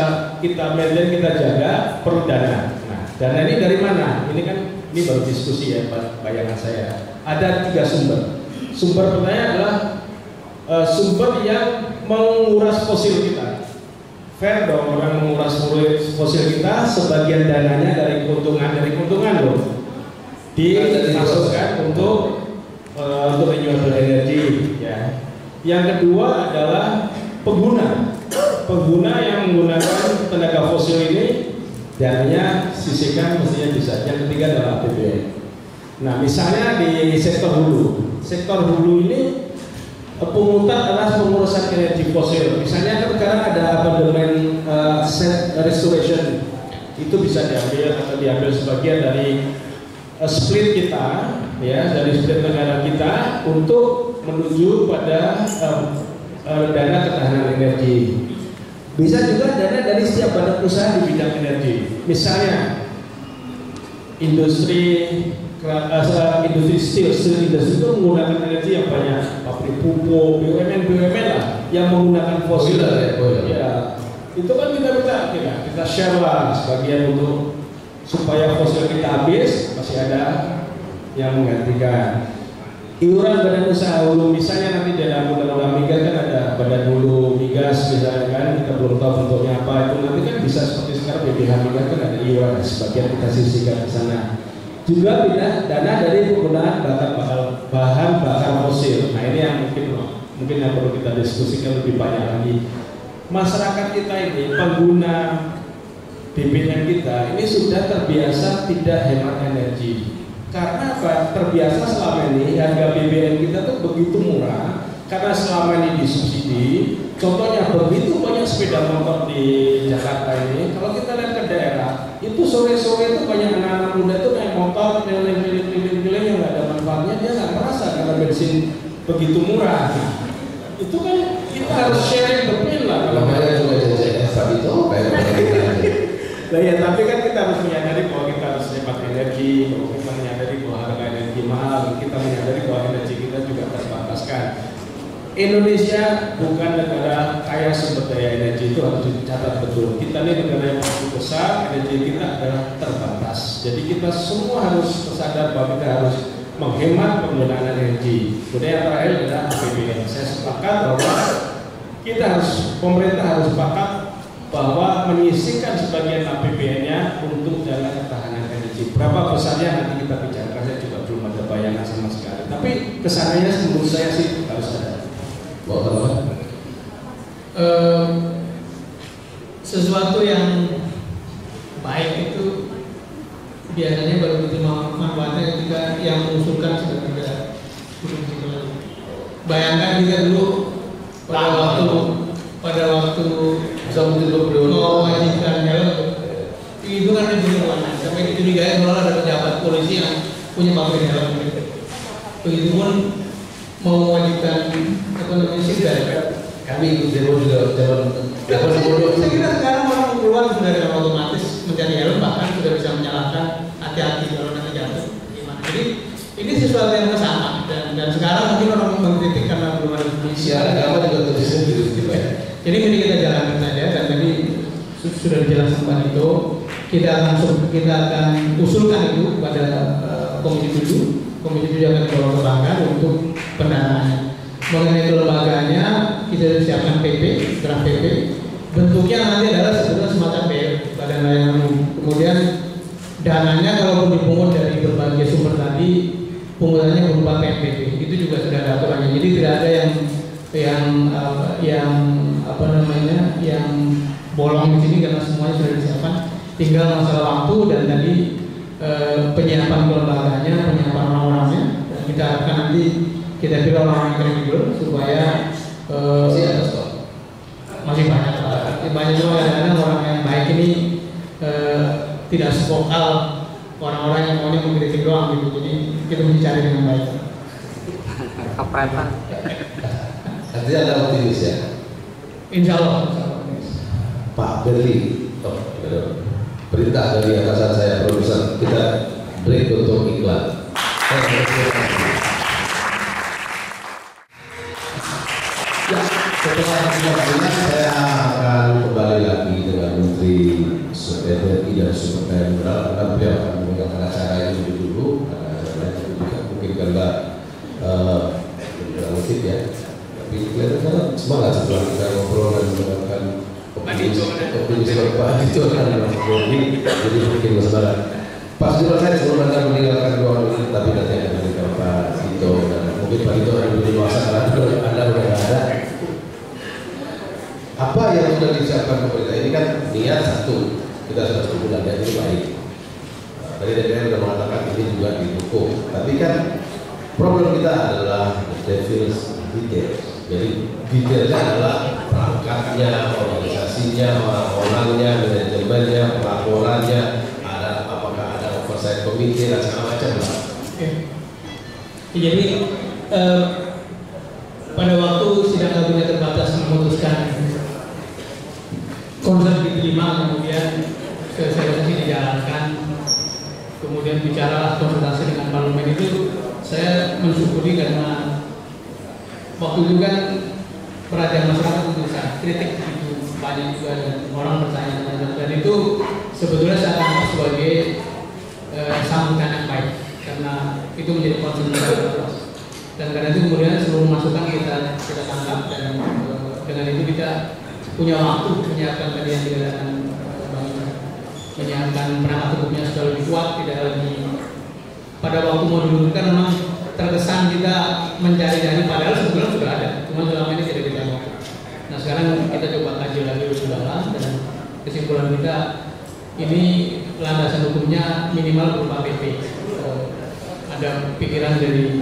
kita maintain, kita jaga, perlu dana. Nah, dana ini dari mana? Ini kan ini baru diskusi ya, bayangan saya. Ada 3 sumber. Sumber pertama adalah sumber yang menguras fosil kita. Fair dong orang menguras fosil kita, sebagian dananya dari keuntungan loh dimasukkan untuk renewable energy ya. Yang kedua adalah pengguna yang menggunakan tenaga fosil ini, dananya sisihkan mestinya bisa. Yang ketiga adalah APBN. Nah misalnya di sektor hulu ini pungutan adalah pengurusan energi fosil. Misalnya kan sekarang ada amandemen restoration, itu bisa diambil atau diambil sebagian dari split kita, ya, dari split negara kita untuk menuju pada dana ketahanan energi. Bisa juga dana dari setiap badan usaha di bidang energi. Misalnya industri steel industri itu menggunakan energi yang banyak, pabrik pupuk, BUMN lah yang menggunakan fosil. Ya, itu kan kita share lah sebagian untuk supaya fosil kita habis, masih ada yang menggantikan. Iuran badan usaha hulu, misalnya nanti dalam undang-undang migas kan ada badan hulu migas misalnya kan, kita belum tahu bentuknya apa, itu nanti kan bisa seperti sekarang BPH migas kan ada iuran, sebagian kita sisihkan di sana. Juga dana dari penggunaan bahan bakar fosil. Nah ini yang mungkin yang perlu kita diskusikan lebih banyak lagi. Masyarakat kita ini, pengguna BBM kita ini sudah terbiasa tidak hemat energi. Karena apa? Terbiasa selama ini harga BBM kita tuh begitu murah karena selama ini disubsidi. Contohnya begitu banyak sepeda motor di Jakarta ini. Kalau kita lihat ke daerah, itu sore-sore itu banyak anak-anak muda tuh naik motor keliling-keliling yang nggak ada manfaatnya, dia nggak merasa karena bensin begitu murah. Nah, itu kan kita harus sharing the pain lah. Kalau Makanya juga JCS itu kayak nah ya, tapi kan kita harus menyadari bahwa kita harus hemat energi, bahwa kita menyadari bahwa harga energi mahal, kita menyadari bahwa energi kita juga terbataskan. Indonesia bukan negara kaya sumber daya energi, itu harus dicatat betul. Kita ini negara yang cukup besar, energi kita adalah terbatas. Jadi kita semua harus sadar bahwa kita harus menghemat penggunaan energi. Kemudian yang terakhir adalah APBN. Saya sepakat bahwa pemerintah harus sepakat bahwa menyisihkan sebagian APBN-nya untuk dana ketahanan energi. Berapa besarnya nanti kita bicarakan, saya juga belum ada bayangan sama sekali. Tapi kesannya menurut saya sih harus ada. Sesuai sesuatu yang baik itu biasanya baru diterima manfaatnya ketika yang mengusulkan sudah tidak duduk di situ lagi. Bayangkan kita dulu pada waktu mewajibkan helm itu kan ribuan sampai dicurigai kalau ada pejabat polisi yang punya pabrik helm. Begitupun mau mewajibkan seatbelt. Kami ikut demo juga Saya kira sekarang orang keluar sudah dengan otomatis mencari helm, bahkan sudah bisa menyalahkan hati-hati kalau nanti jatuh. Gimana? Jadi ini sesuatu yang sama dan sekarang mungkin orang mengkritik karena belum ada polisi. Agama juga terus Jadi ini kita jalankan saja dan tadi sudah dijelaskan Pak Dito. Kita akan usulkan itu pada Komisi 7. Komisi 7 akan dibawa ke Banggar untuk pendanaannya. Mengenai kelembagaannya kita siapkan PP, draft PP. Bentuknya nanti adalah sebetulnya semacam badan layanan umum. Kemudian dananya kalau dipungut dari berbagai sumber tadi, pungutannya berupa PNBP. Itu juga sudah ada aturannya. Jadi tidak ada yang bolong di sini karena semuanya sudah disiapkan. Tinggal masalah waktu dan tadi penyiapan kelembagaannya, penyiapan orang-orangnya. Dan kita harapkan nanti kita pilih orang yang kredibel supaya masih banyak juga kadang-kadang orang yang baik ini tidak sevokal orang-orang yang maunya mengkritik doang gitu. Jadi kita mesti cari dengan baik. Kepretan. Artinya ada optimis ya. Insya Allah. Pak Berli, perintah dari atasan saya produser, kita break untuk iklan. Ya, setelah iklan saya akan kembali lagi dengan Menteri SDM dan Sumber Daya Mineral karena beliau akan meninggalkan acara ini lebih dulu karena mungkin karena mungkin ya. Tapi kelihatan semangat setelah kita ngobrol dan mendengarkan optimis Pak Dito kan ini jadi mungkin masalah. Pak Dito saya sebelum Anda meninggalkan ruangan ini, tapi nanti akan meninggalkan Pak Dito dan mungkin Pak Dito akan lebih dewasa karena Anda sudah ada. Apa yang sudah disiapkan pemerintah ini kan niat satu, kita sudah sebulan dan ini baik. Tadi DPR sudah mengatakan ini juga didukung, tapi kan problem kita adalah devil's details. Jadi detailnya adalah perangkatnya, organisasinya, orang-orangnya, manajemennya, pelaporannya, apakah ada oversight committee dan segala macam lah. Jadi pada waktu sidang kabinet terbatas memutuskan konsep diterima, kemudian sosialisasi dijalankan, kemudian bicara konsultasi dengan parlemen itu, saya mensyukuri karena waktu itu kan perhatian masyarakat itu besar, kritik itu banyak juga dan orang bertanya dan itu sebetulnya saya anggap sebagai sambutan yang baik karena itu menjadi concern dan karena itu kemudian seluruh masukan kita tangkap dan dengan itu kita punya waktu menyiapkan tadi yang dikatakan menyiapkan perangkat hukumnya sudah lebih kuat, tidak lagi pada waktu mau didudukkan memang terkesan kita mencari-cari padahal sebetulnya sudah ada, cuma selama ini tidak kita mau. Nah sekarang kita coba kaji lagi lebih dalam dan kesimpulan kita ini landasan hukumnya minimal berupa PP. Ada pikiran dari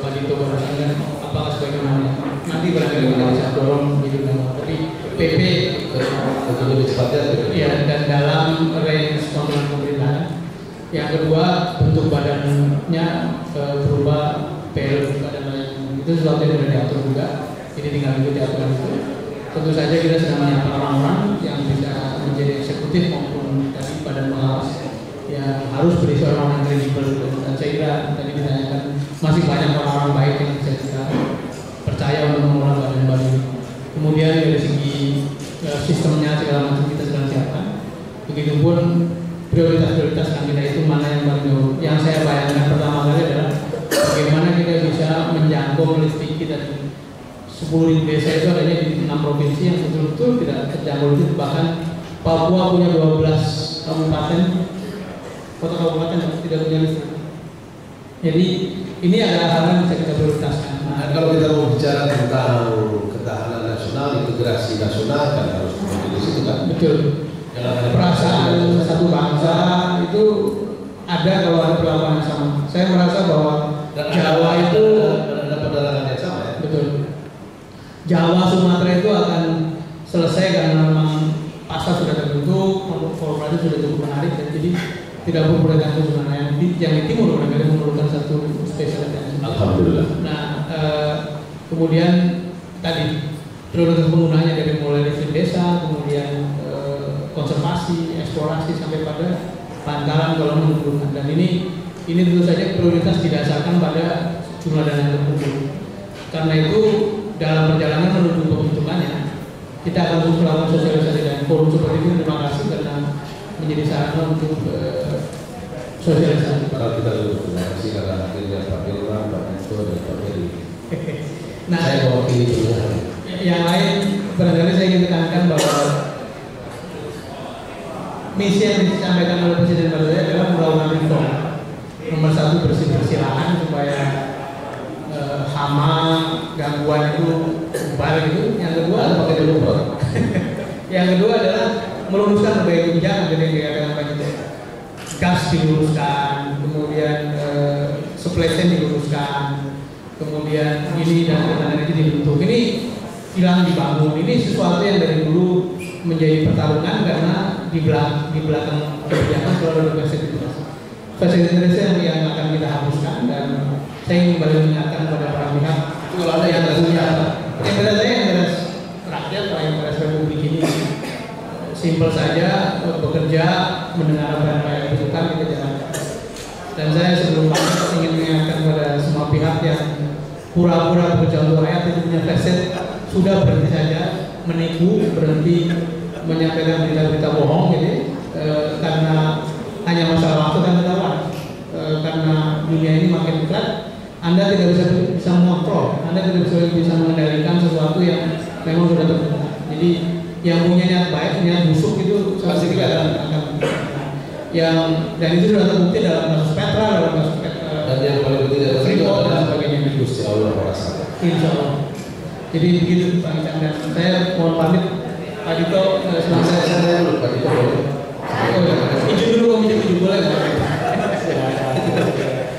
Pak Dito barusan apakah sebagaimana nanti barangkali kita bisa dorong di dalam, tapi PP untuk lebih cepatnya. Ya dan dalam range pemerintahan. Yang kedua bentuk badannya berupa PL badan lain itu sesuatu yang sudah diatur juga. Ini tinggal ikuti aturan itu. Tentu saja kita sedang menyiapkan orang-orang yang bisa menjadi eksekutif maupun tadi badan pengawas yang harus berisi orang-orang kredibel dan saya kira tadi ditanyakan masih banyak orang-orang baik yang bisa kita percaya untuk mengelola badan-badan ini. Kemudian dari segi sistemnya segala macam kita sedang siapkan. Begitupun prioritas-prioritas kita itu mana yang paling jauh. Yang saya bayangkan pertama kali adalah bagaimana kita bisa menjangkau listrik kita di 10.000 desa itu adanya di 6 provinsi yang betul-betul tidak terjangkau listrik. Bahkan Papua punya 12 kabupaten, kota kabupaten yang tidak punya listrik. Jadi ini adalah hal yang bisa kita prioritaskan. Nah, kalau kita mau bicara tentang ketahanan nasional, integrasi nasional kan harus di situ kan. Betul. Perasaan satu bangsa itu ada kalau ada perlawanan sama. Saya merasa bahwa Jawa itu ada perdagangan yang sama ya. betul. Jawa Sumatera itu akan selesai karena memang pasar sudah terbentuk, korporasi sudah cukup menarik dan jadi tidak perlu bergantung sebenarnya yang di timur mereka memerlukan satu spesialisasi. Alhamdulillah. Nah, kemudian tadi prioritas penggunaannya dari mulai listrik desa, kemudian konservasi, eksplorasi sampai pada bantaran kalau menurunkan. Dan ini tentu saja prioritas didasarkan pada jumlah dana yang terkumpul. Karena itu dalam perjalanan menuju pembentukannya kita akan terus melakukan sosialisasi dan forum seperti ini. Terima kasih karena menjadi sarana untuk sosialisasi. Padahal kita terima kasih karena akhirnya Pak Firman, Pak Tito, dan Pak Heri. Nah, saya mewakili semua. Yang lain barangkali saya ingin tekankan bahwa misi yang disampaikan oleh Presiden Baduy adalah melakukan reform. Nomor satu bersih lahan supaya hama, gangguan itu bubar gitu. Yang kedua yang kedua adalah meluruskan berbagai kebijakan dari yang dikatakan Pak Tito. Gas diluruskan, kemudian supply chain diluruskan, kemudian ini dan lain-lain dibentuk. Ini hilang dibangun. Ini sesuatu yang dari dulu menjadi pertarungan karena di belakang kebijakan selalu ada fasilitas yang akan kita hapuskan. Dan saya ingin kembali mengingatkan kepada para pihak kalau ada yang punya yang beres rakyat yang beres republik ini simpel saja bekerja mendengar apa yang dibutuhkan kita jalankan. Dan saya sebelum ingin mengingatkan kepada semua pihak yang pura-pura bekerja untuk rakyat itu punya preset sudah berhenti saja menipu, berhenti menyampaikan berita-berita bohong gitu karena hanya masalah waktu dan ketahuan karena dunia ini makin berat. Anda tidak bisa mengontrol, Anda tidak bisa mengendalikan sesuatu yang memang sudah terbuka. Jadi yang punya niat baik, niat busuk itu pasti akan yang dan itu sudah terbukti dalam kasus Petra, dalam kasus dan yang paling penting adalah Freeport dan sebagainya. Gusti Allah merasa. Insya Allah. Jadi begitu Pak Ican, dan saya mohon pamit Pak Dito. Saya dulu Pak Dito boleh. Izin dulu Om, izin boleh nggak?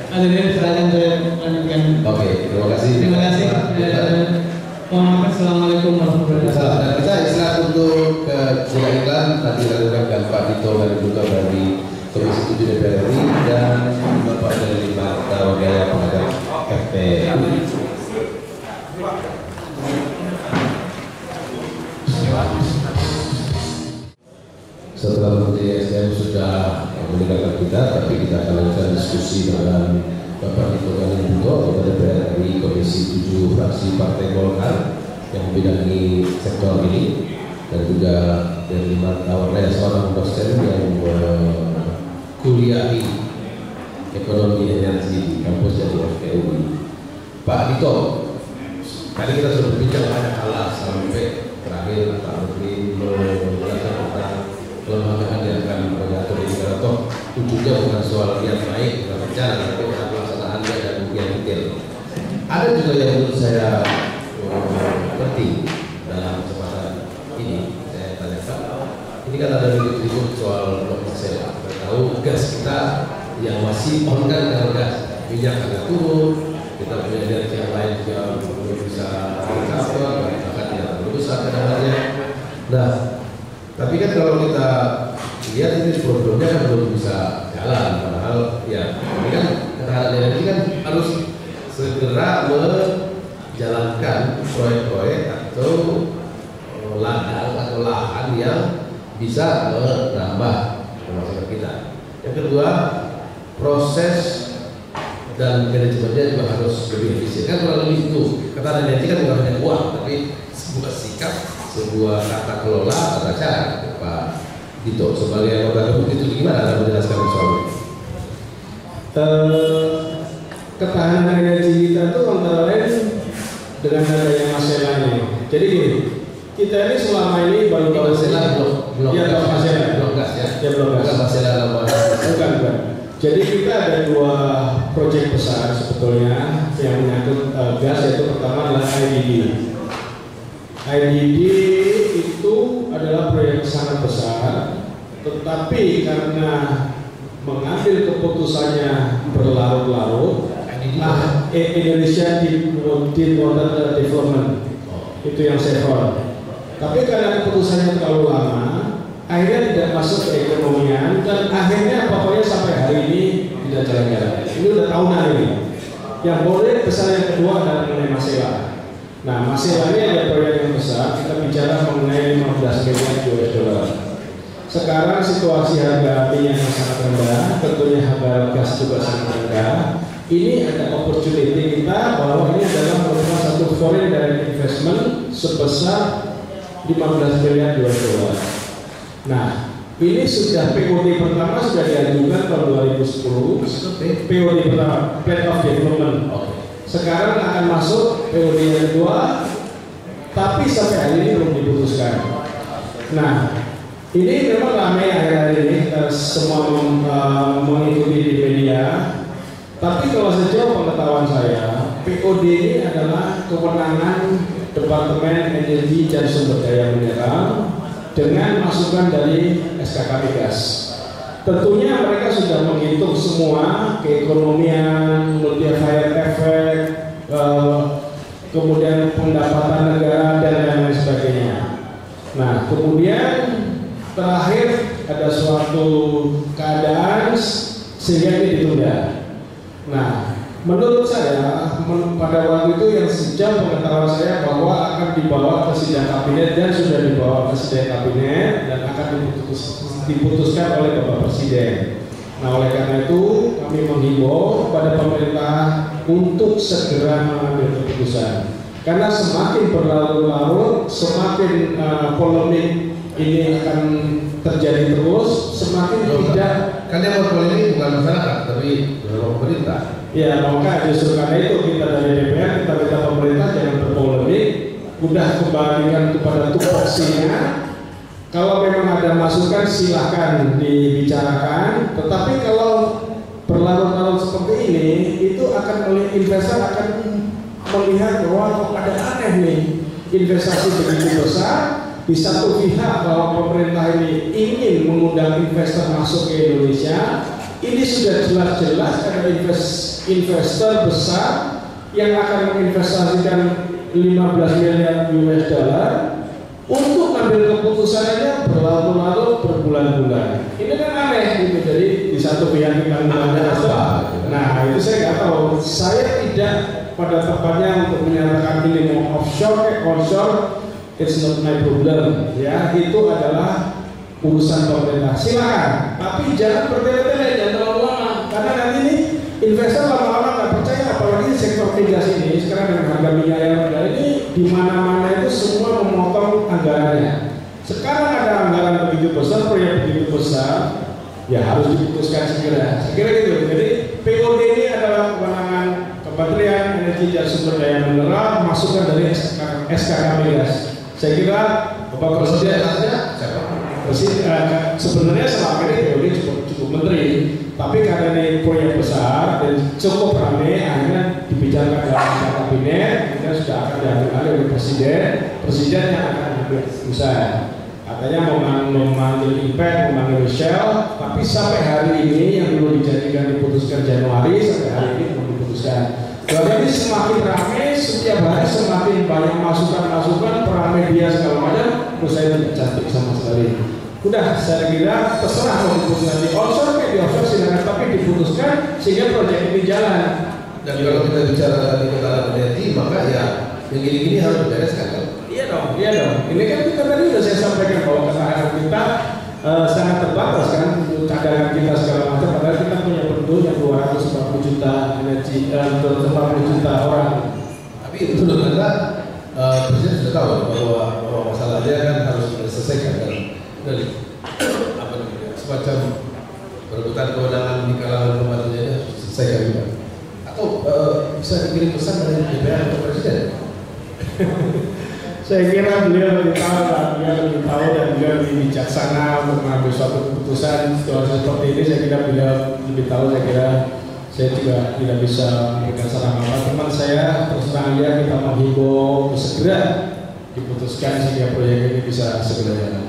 Ada silakan saya lanjutkan. Oke, terima kasih. Terima kasih. Mohon maaf. Assalamualaikum warahmatullahi wabarakatuh. Dan kita istilah untuk ke jika iklan nanti dilakukan dengan Pak Dito dan juga dari Komisi 7 DPR RI dan Bapak dari Marta Wadaya pengadar FPU. Setelah Menteri SDM sudah meninggalkan kita, tapi kita akan lanjutkan diskusi dengan Bapak Dito Ganinduto, anggota DPR RI Komisi 7 fraksi Partai Golkar yang membidangi sektor ini, dan juga dari Marta Wadaya seorang dosen yang kuliahi ekonomi energi di kampus dari FPU. Pak Dito, tadi kita sudah berbincang banyak hal sampai terakhir Pak Menteri menjelaskan tentang kelembagaan yang akan mengatur ini karena toh ujungnya bukan soal niat baik, bukan rencana, tapi soal pelaksanaannya dan kemudian detail. Ada juga yang menurut saya penting dalam kesempatan ini saya tanyakan. Ini kan ada ribut-ribut soal blok sewa. Kita tahu gas kita yang masih on kan kalau gas minyak agak turun, kita punya energi yang lain juga belum bisa recover, bahkan tidak terlalu besar kedepannya. Nah, tapi kan kalau kita lihat ini problemnya kan belum bisa jalan, padahal ya ini kan ketahanan energi kan harus segera menjalankan proyek-proyek atau ladang atau lahan yang bisa menambah pemasukan kita. Yang kedua, proses dan manajemennya juga harus lebih efisien. Kan kalau lebih itu ketahanan energi kan bukan hanya uang, tapi sebuah sikap, sebuah tata kelola, tata cara. Pak Dito sebagai anggota Republik itu gimana Anda menjelaskan soal ini? Ketahanan energi kita itu antara lain dengan adanya masalah ini. Jadi gini, kita ini selama ini baru tahu masalah blok ya, gas ya, blok gas. Bukan masalah Bukan. Jadi kita ada dua proyek besar sebetulnya yang menyangkut gas, yaitu pertama adalah IDD. IDD itu itu adalah proyek sangat besar, tetapi karena mengambil keputusannya berlarut-larut, Indonesia Deepwater Development itu yang Chevron. Tapi karena keputusannya terlalu lama, akhirnya tidak masuk ke ekonomian dan akhirnya pokoknya sampai hari ini tidak jalan-jalan. Ini udah tahunan ini. Yang boleh besar yang kedua adalah mengenai Masela. Nah, Masela ini ada proyek yang besar. Kita bicara mengenai 15 miliar US. Sekarang situasi harga minyak yang sangat rendah, tentunya harga gas juga sangat rendah. Ini ada opportunity kita bahwa ini adalah merupakan satu foreign direct investment sebesar 15 miliar US. Nah, ini sudah POD pertama sudah diajukan tahun 2010. POD pertama, Plan of Development. Sekarang akan masuk POD yang kedua, tapi sampai hari ini belum diputuskan. Nah, ini memang ramai akhir-akhir ini, kita semua mengikuti di media. Tapi kalau sejauh pengetahuan saya, POD ini adalah kewenangan Departemen Energi dan Sumber Daya Mineral dengan masukan dari SKK Migas. Tentunya mereka sudah menghitung semua keekonomian, multiplier effect, kemudian pendapatan negara dan lain sebagainya. Nah, kemudian terakhir ada suatu keadaan sehingga ini ditunda. Nah, menurut saya pada waktu itu yang sejauh pengetahuan saya bahwa akan dibawa ke sidang kabinet dan sudah dibawa ke sidang kabinet dan akan diputuskan oleh Bapak Presiden. Nah, oleh karena itu kami menghimbau kepada pemerintah untuk segera mengambil keputusan. Karena semakin berlarut-larut, semakin polemik ini akan terjadi terus, semakin tidak. Kan yang berpolemik bukan masyarakat, tapi pemerintah. Ya, maka justru karena itu kita dari DPR kita minta pemerintah jangan berpolemik, udah kembalikan kepada tupoksinya. Kalau memang ada masukan silahkan dibicarakan, tetapi kalau berlarut-larut seperti ini, itu akan investor akan melihat bahwa ada aneh nih, investasi begitu besar. Di satu pihak bahwa pemerintah ini ingin mengundang investor masuk ke Indonesia, ini sudah jelas-jelas ada investor besar yang akan menginvestasikan 15 miliar US dollar untuk ambil keputusannya berlarut-larut berbulan-bulan. Ini kan aneh gitu. Jadi di satu pihak kita mengundang apa? Nah, itu saya nggak tahu. Saya tidak pada tempatnya untuk menyatakan ini mau offshore, onshore. It's not my problem, ya, itu adalah urusan pemerintah. Silakan, tapi jangan bertele-tele, jangan terlalu lama, karena nanti ini investor lama-lama nggak percaya, apalagi sektor migas ini sekarang dengan harga minyak yang rendah ini di mana-mana itu semua memotong anggarannya. Sekarang ada anggaran begitu besar, proyek begitu besar, ya harus diputuskan segera. Saya kira gitu. Jadi POD ini adalah kewenangan Kementerian Energi dan Sumber Daya Mineral, masukan dari SKK Migas. Saya kira Bapak Presiden sebenarnya selama ini POD cukup menteri, tapi karena ini proyek besar dan cukup ramai, akhirnya dibicarakan dalam kabinet, kemudian sudah akan diambil oleh Presiden yang akan mengambil keputusan. Katanya memanggil impact, memanggil Shell, tapi sampai hari ini yang dulu dijanjikan diputuskan Januari, sampai hari ini belum diputuskan. Jadi semakin ramai, setiap hari semakin banyak masukan-masukan, peran media segala macam, terus saya tidak cantik sama sekali. Udah, saya kira terserah mau diputuskan di onshore kayak di offshore silakan, tapi diputuskan sehingga proyek ini jalan. Dan kalau kita bicara tadi kata energi, maka ya yang gini-gini harus dibereskan kan? Iya dong. Ini kan kita tadi sudah saya sampaikan bahwa ketahanan kita sangat terbatas kan, cadangan kita segala macam. Padahal kita punya penduduk yang 240 juta energi, 240 juta orang. Tapi itu menurut Anda, Presiden sudah tahu bahwa masalahnya kan harus diselesaikan kan? Dari apa namanya, semacam perebutan kewenangan di kalangan pembantunya harus diselesaikan juga. Atau bisa dikirim pesan dari DPR ke Presiden? Saya kira beliau lebih tahu dan beliau lebih bijaksana untuk mengambil suatu keputusan situasi seperti ini. Saya kira beliau lebih tahu. Saya juga tidak bisa memberikan saran apa. Teman saya terus terang dia kita menghimbau segera diputuskan sehingga proyek ini bisa segera jalan?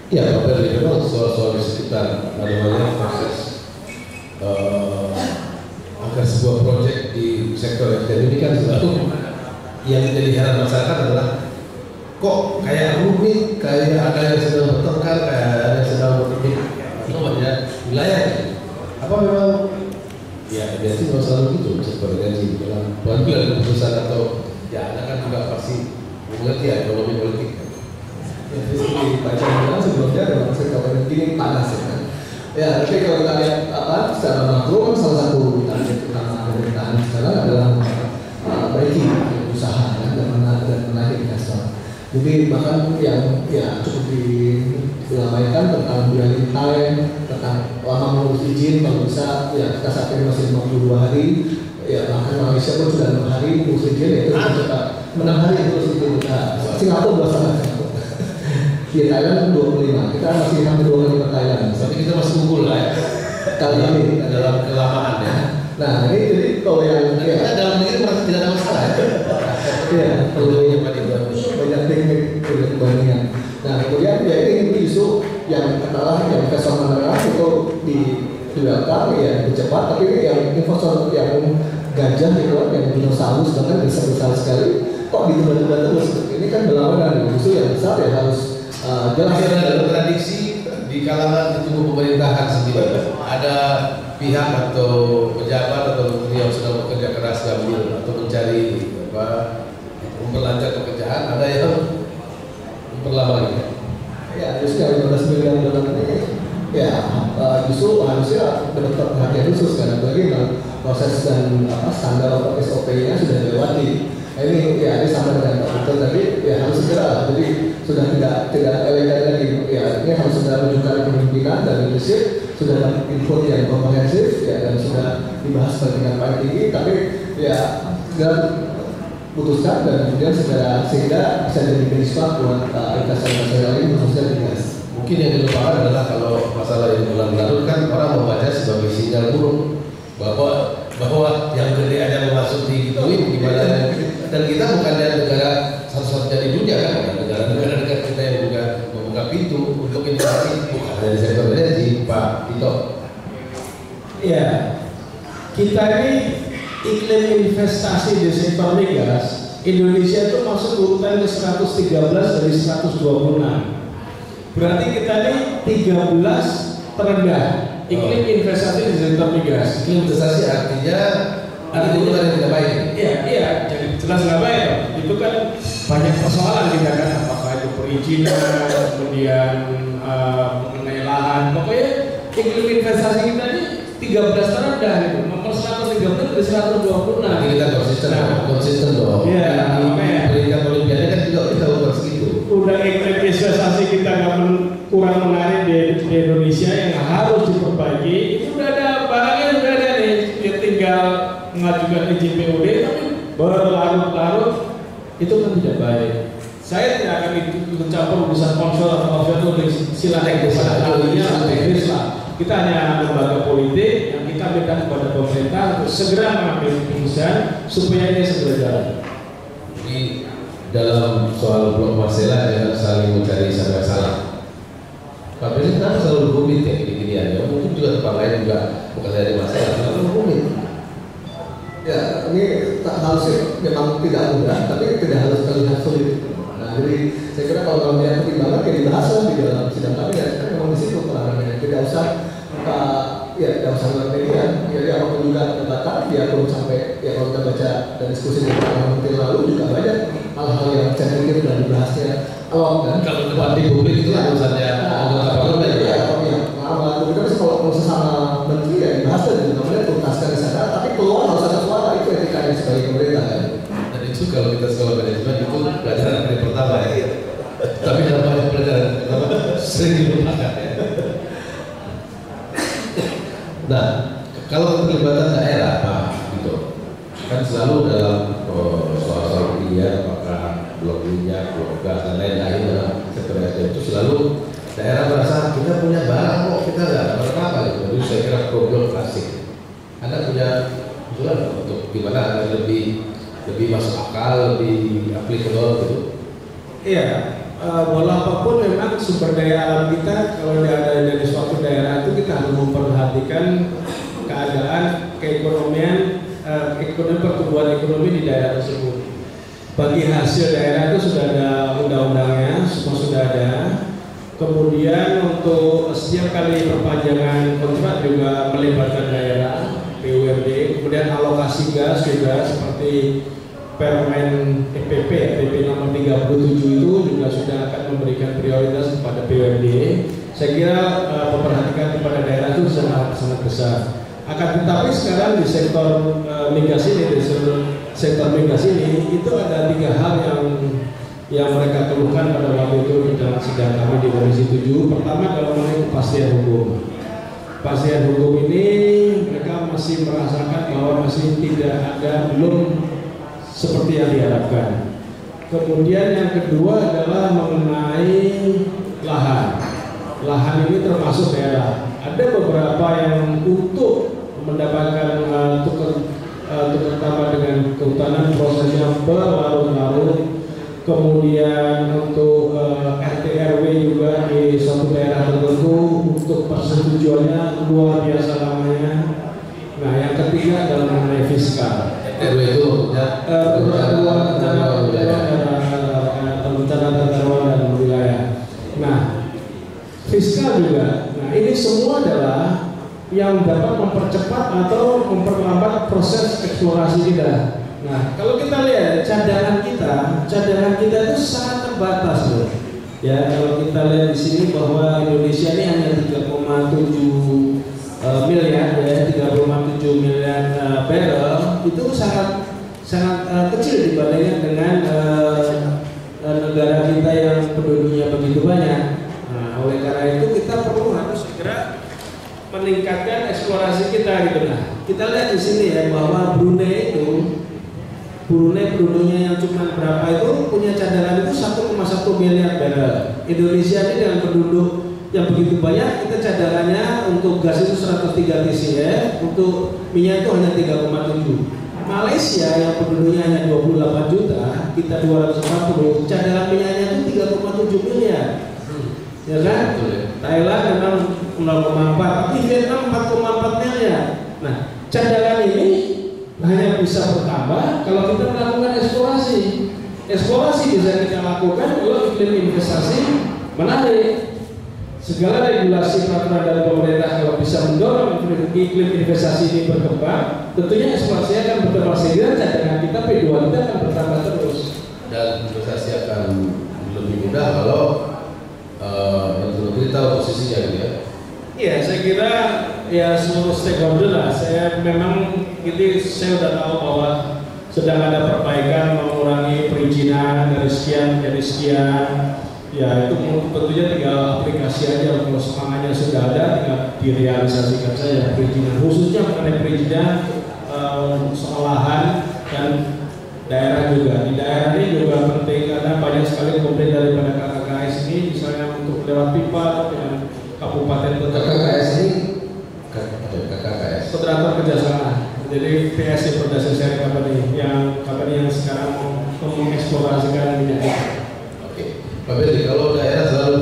Ya, Pak Berli, memang soal-soal di sekitar namanya proses agar sebuah proyek di sektor SDM ini kan selalu yang jadi heran masyarakat adalah kok kayak rumit, kayak ada yang sedang bertengkar, kayak ada yang sedang berbeda wilayah. Apa memang ya biasanya memang selalu gitu seperti gaji dalam pengambilan keputusan atau ya Anda kan juga pasti mengerti ya ekonomi politik. Ya, jadi baca bilang sebelumnya memang sektor ini panas ya kan. Ya, tapi kalau kita lihat secara makro kan salah satu target utama pemerintahan sekarang adalah breaking usaha kan, dan menarik investor. Jadi bahkan yang ya cukup diramaikan tentang dwelling time, tentang lama mengurus izin, kalau bisa ya kita saat ini masih 52 hari, ya bahkan Malaysia pun sudah 6 hari mengurus izin, yaitu kita 6 hari mengurus izin. Nah, Singapura 2,5 di Thailand 25, kita masih hampir 2 kali ke Thailand. Tapi kita masih unggul lah ya Kali ini dalam kelamaan ya. Nah ini jadi kalau yang Kita dalam negeri merasa tidak ada masalah ya. ya perlu Banyak banyak teknik perbandingan. Nah kemudian ya ini justru yang katalah yang investor menengah itu di belakang ya cepat, tapi yang investor yang gajah itu yang dinosaurus bahkan besar sekali kok ditunda-tunda terus. Ini kan berlawanan, justru yang besar ya harus jelas ada kontradiksi di kalangan tubuh pemerintahan sendiri. Ada pihak atau pejabat atau menteri yang sedang bekerja keras gambil atau mencari memperlancar pekerjaan, ada yang memperlamanya. Ya justru 15 miliar dolar ini ya justru harusnya mendapat perhatian khusus karena apalagi proses dan standar atau SOP-nya sudah dilewati. Nah, ini ya ini sama dengan Pak Betul tadi ya harus segera, jadi sudah tidak elegan lagi ya, ini harus segera menunjukkan kepemimpinan dan leadership, sudah dapat input yang komprehensif ya, dan sudah dibahas pada tingkat paling tinggi, tapi ya segera putuskan dan kemudian segera sehingga bisa jadi benchmark buat investor-investor lain khususnya di gas. Mungkin yang dilupakan adalah kalau masalah ini berlarut kan orang membaca sebagai sinyal buruk bahwa yang gede aja mau masuk di gimana, dan kita bukan negara satu-satunya di dunia kan, negara kita yang juga membuka pintu untuk investasi bukan dari sektor energi, Pak Tito. Iya, kita ini iklim investasi di sektor migas Indonesia itu masuk urutan ke 113 dari 126. Berarti kita ini 13 terendah iklim investasi di sektor migas. Iklim investasi artinya ada hubungan yang tidak baik. Iya, jadi jelas nggak baik. Itu kan banyak persoalan kita kan, apakah itu perizinan, kemudian mengenai lahan. Pokoknya iklim investasi kita ini 13 terendah gitu. Nomor 113 dari 126. Kita konsisten dong. Iya, makanya peringkat olimpiade kan juga kita udah segitu. Udah iklim investasi kita nggak kurang menarik di Indonesia yang harus diperbaiki. Itu udah ada barangnya, udah ada nih. Dia tinggal mengajukan izin PUD, tapi berlarut-larut itu kan tidak baik. Saya tidak akan ikut campur urusan konsol atau offshore itu silakan kepada ahlinya teknis lah. Kita hanya lembaga politik yang kita minta kepada pemerintah untuk segera mengambil keputusan supaya ini segera jalan. Jadi dalam soal blok Marcella jangan saling mencari siapa yang salah. Pak Presiden kenapa selalu rumit ya gini-gini aja? Mungkin juga tempat lain juga bukan dari masalah, selalu rumit. Ya ini harusnya memang tidak mudah, tapi tidak harus terlihat sulit. Nah jadi saya kira kalau melihat pertimbangan ya dibahas lah di dalam sidang kabinet, kan memang di situ peranannya. Tidak usah tidak usah lewat media. Jadi apapun juga perdebatan, ya perlu sampai ya kalau kita baca dan diskusi di menteri lalu juga banyak hal-hal yang saya pikir sudah dibahasnya awal kan. Kalau debat di publik itu urusannya anggota parlemen ya. Kemudian kalau sesama menteri ya dibahas dan kemudian tuntaskan di sana, tapi keluar harus ada suara, itu etikanya sebagai pemerintah kan. Dan itu kalau kita sekolah manajemen itu pelajaran hari pertama ya. Tapi dalam banyak pelajaran sering dilupakan ya. Nah, kalau keterlibatan daerah Pak gitu, kan selalu dalam soal-soal pilihan apakah blok minyak, blok gas dan lain-lain dalam sektor SDM itu selalu daerah merasa kita punya barang kok, kita nggak dapat apa-apa gitu. Jadi saya kira problem klasik. Anda punya usulan untuk gimana agar lebih masuk akal, lebih applicable gitu? walau apapun memang sumber daya alam kita kalau ada dari suatu daerah itu kita harus memperhatikan keadaan keekonomian, pertumbuhan ekonomi di daerah tersebut. Bagi hasil daerah itu sudah ada undang-undangnya, semua sudah ada. Kemudian untuk setiap kali perpanjangan kontrak juga melibatkan daerah, BUMD. Kemudian alokasi gas juga seperti Permen PP nomor 37 itu juga sudah akan memberikan prioritas kepada BUMD. Saya kira memperhatikan kepada daerah itu sangat besar. Akan tetapi sekarang di sektor migas ini, di sektor migas ini itu ada 3 hal yang mereka keluhkan pada waktu itu dalam sidang kami di Komisi 7. Pertama adalah mengenai kepastian hukum. Kepastian hukum ini mereka masih merasakan bahwa masih tidak ada, belum seperti yang diharapkan. Kemudian yang kedua adalah mengenai lahan. Lahan ini termasuk daerah. Ada beberapa yang untuk mendapatkan tukar tambah dengan kehutanan prosesnya berlarut-larut. Kemudian untuk RT RW juga di suatu daerah tertentu untuk persetujuannya luar biasa lamanya. Nah, yang ketiga adalah mengenai fiskal. RW itu rencana tata ruang dan wilayah. Nah, fiskal juga. Nah, ini semua adalah yang dapat mempercepat atau memperlambat proses eksplorasi kita. Nah, kalau kita lihat cadangan kita itu sangat terbatas loh. Ya, kalau kita lihat di sini bahwa Indonesia ini hanya 3,7 miliar, ya 3,7 miliar barrel, itu sangat kecil dibandingkan dengan negara kita yang penduduknya begitu banyak. Nah, oleh karena itu kita perlu harus segera meningkatkan eksplorasi kita gitu. Nah, kita lihat di sini ya bahwa Brunei penduduknya yang cuma berapa itu punya cadangan itu 1,1 miliar barrel. Indonesia ini dengan penduduk yang begitu banyak, kita cadangannya untuk gas itu 103 TCF, untuk minyak itu hanya 3,7. Malaysia yang penduduknya hanya 28 juta, kita 240, cadangan minyaknya itu 3,7 miliar. Ya kan? Thailand memang 0,4, tapi Vietnam 4,4 miliar. Nah, cadangan ini hanya bisa bertambah kalau kita melakukan eksplorasi. Eksplorasi bisa kita lakukan kalau iklim investasi menarik. Segala regulasi peraturan dari pemerintah kalau bisa mendorong iklim investasi ini berkembang, tentunya eksplorasi akan berkembang sehingga cadangan kita P2 kita akan bertambah terus. Dan investasi akan lebih mudah kalau yang negeri tahu posisinya gitu ya. Iya, saya kira ya seluruh stakeholder lah. Saya memang saya sudah tahu bahwa sedang ada perbaikan mengurangi perizinan dari sekian jadi sekian. Ya itu tentunya tinggal aplikasi aja, kalau semangatnya sudah ada tinggal direalisasikan saja perizinan, khususnya mengenai perizinan soal lahan dan daerah juga. Di daerah ini juga penting karena banyak sekali komplain daripada KKKS ini, misalnya untuk lewat pipa atau dengan kabupaten kota. KKKS ini KKKS Kontraktor Kerjasama. Jadi PSC Production Sharing Company yang sekarang mengeksplorasikan minyak. Pak Beli, kalau daerah selalu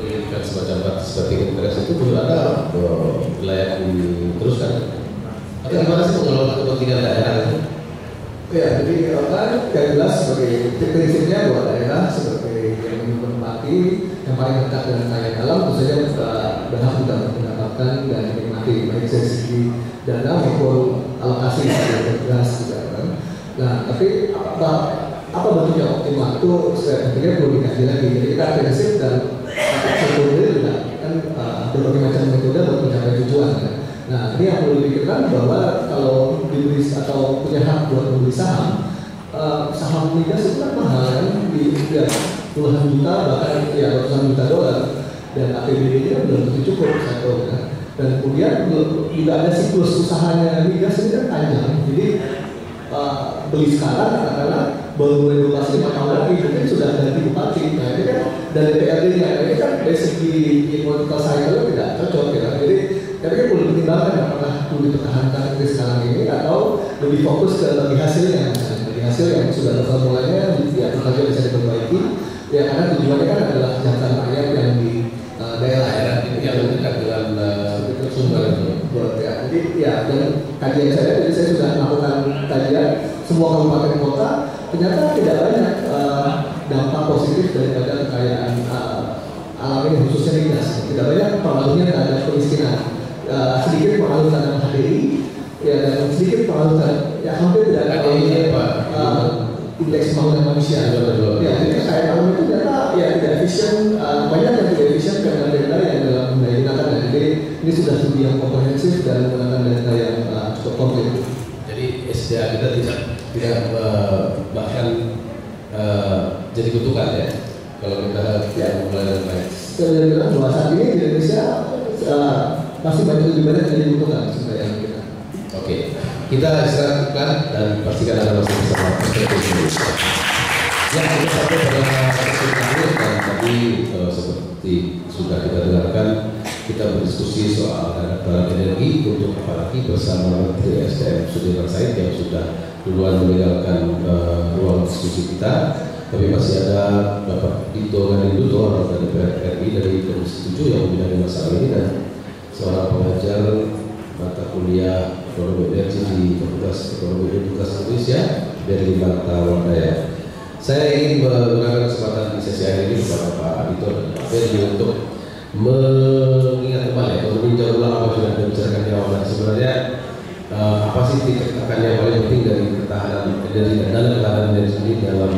menginginkan semacam seperti interest itu belum ada wilayah diteruskan. Tapi gimana sih mengelola kepentingan daerah itu? Ya, jadi kan jelas sebagai prinsipnya bahwa daerah sebagai yang menikmati yang paling dekat dengan kaya alam, tentu saja berhak untuk mendapatkan dan menikmati baik dari segi dana maupun alokasi dari gas juga kan. Nah, tapi apa bentuk yang optimal itu saya pikir perlu dikaji lagi. Jadi kita prinsip dan metode juga kan berbagai macam metode untuk mencapai tujuan kan. Nah, ini yang perlu dipikirkan bahwa kalau dibeli atau punya hak buat membeli saham migas itu kan mahal kan, ya, puluhan juta bahkan ya ratusan juta dolar, dan APBD-nya belum tentu cukup satu kan. Dan kemudian juga ada siklus usahanya migas ini kan panjang. Jadi beli sekarang katakanlah baru regulasi 5 tahun lagi mungkin sudah ganti bupati. Nah ini kan dari DPRD-nya ini kan dari segi political cycle tidak cocok ya. Jadi perlu dipertimbangkan apakah perlu dipertahankan di sekarang ini atau lebih fokus ke bagi hasilnya. Bagi hasil yang sudah ada formulanya ya tentu saja bisa diperbaiki. Ya karena tujuannya kan adalah kesejahteraan rakyat yang di daerah yang dekat dengan sumber itu. Ya, jadi ya dan kajian saya, jadi saya sudah melakukan kajian semua kabupaten kota, ternyata tidak banyak dampak positif daripada kekayaan alam ini khususnya migas. Tidak banyak pengaruhnya terhadap kemiskinan, sedikit pengaruh terhadap HDI, ya dan sedikit pengaruh terhadap ya hampir tidak ada indeks pembangunan manusia. Ya, jadi kekayaan alam itu ternyata ya tidak efisien, banyak yang tidak efisien karena data yang dalam digunakan. Jadi ini sudah studi yang komprehensif dan menggunakan data yang cukup komplit. Jadi SDA kita tidak bahkan jadi kutukan ya kalau kita mulai dengan baik. Saya bilang bahwa saat ini di Indonesia masih lebih banyak jadi kutukan sebenarnya kita. Oke, kita istirahatkan dan pastikan Anda masih bersama Perspektif Indonesia. Ya, kita sampai pada kesempatan dan tadi seperti sudah kita dengarkan, kita berdiskusi soal dana energi untuk apalagi bersama Menteri SDM Sudirman Said yang sudah duluan meninggalkan ruang diskusi kita. Tapi masih ada Bapak Dito Ganinduto, anggota DPR RI dari Komisi 7 yang membidangi masalah ini dan seorang pengajar mata kuliah ekonomi energi di Fakultas Ekonomi Universitas Indonesia dari Bangka Wadaya. Saya ingin menggunakan kesempatan di sesi akhir ini kepada Pak Dito dan Pak Ferdi untuk mengingat kembali atau meninjau ulang apa yang sudah dibicarakan di awal. Sebenarnya apa sih titik tekan yang paling penting dari ketahanan energi dan dana ketahanan energi ini dalam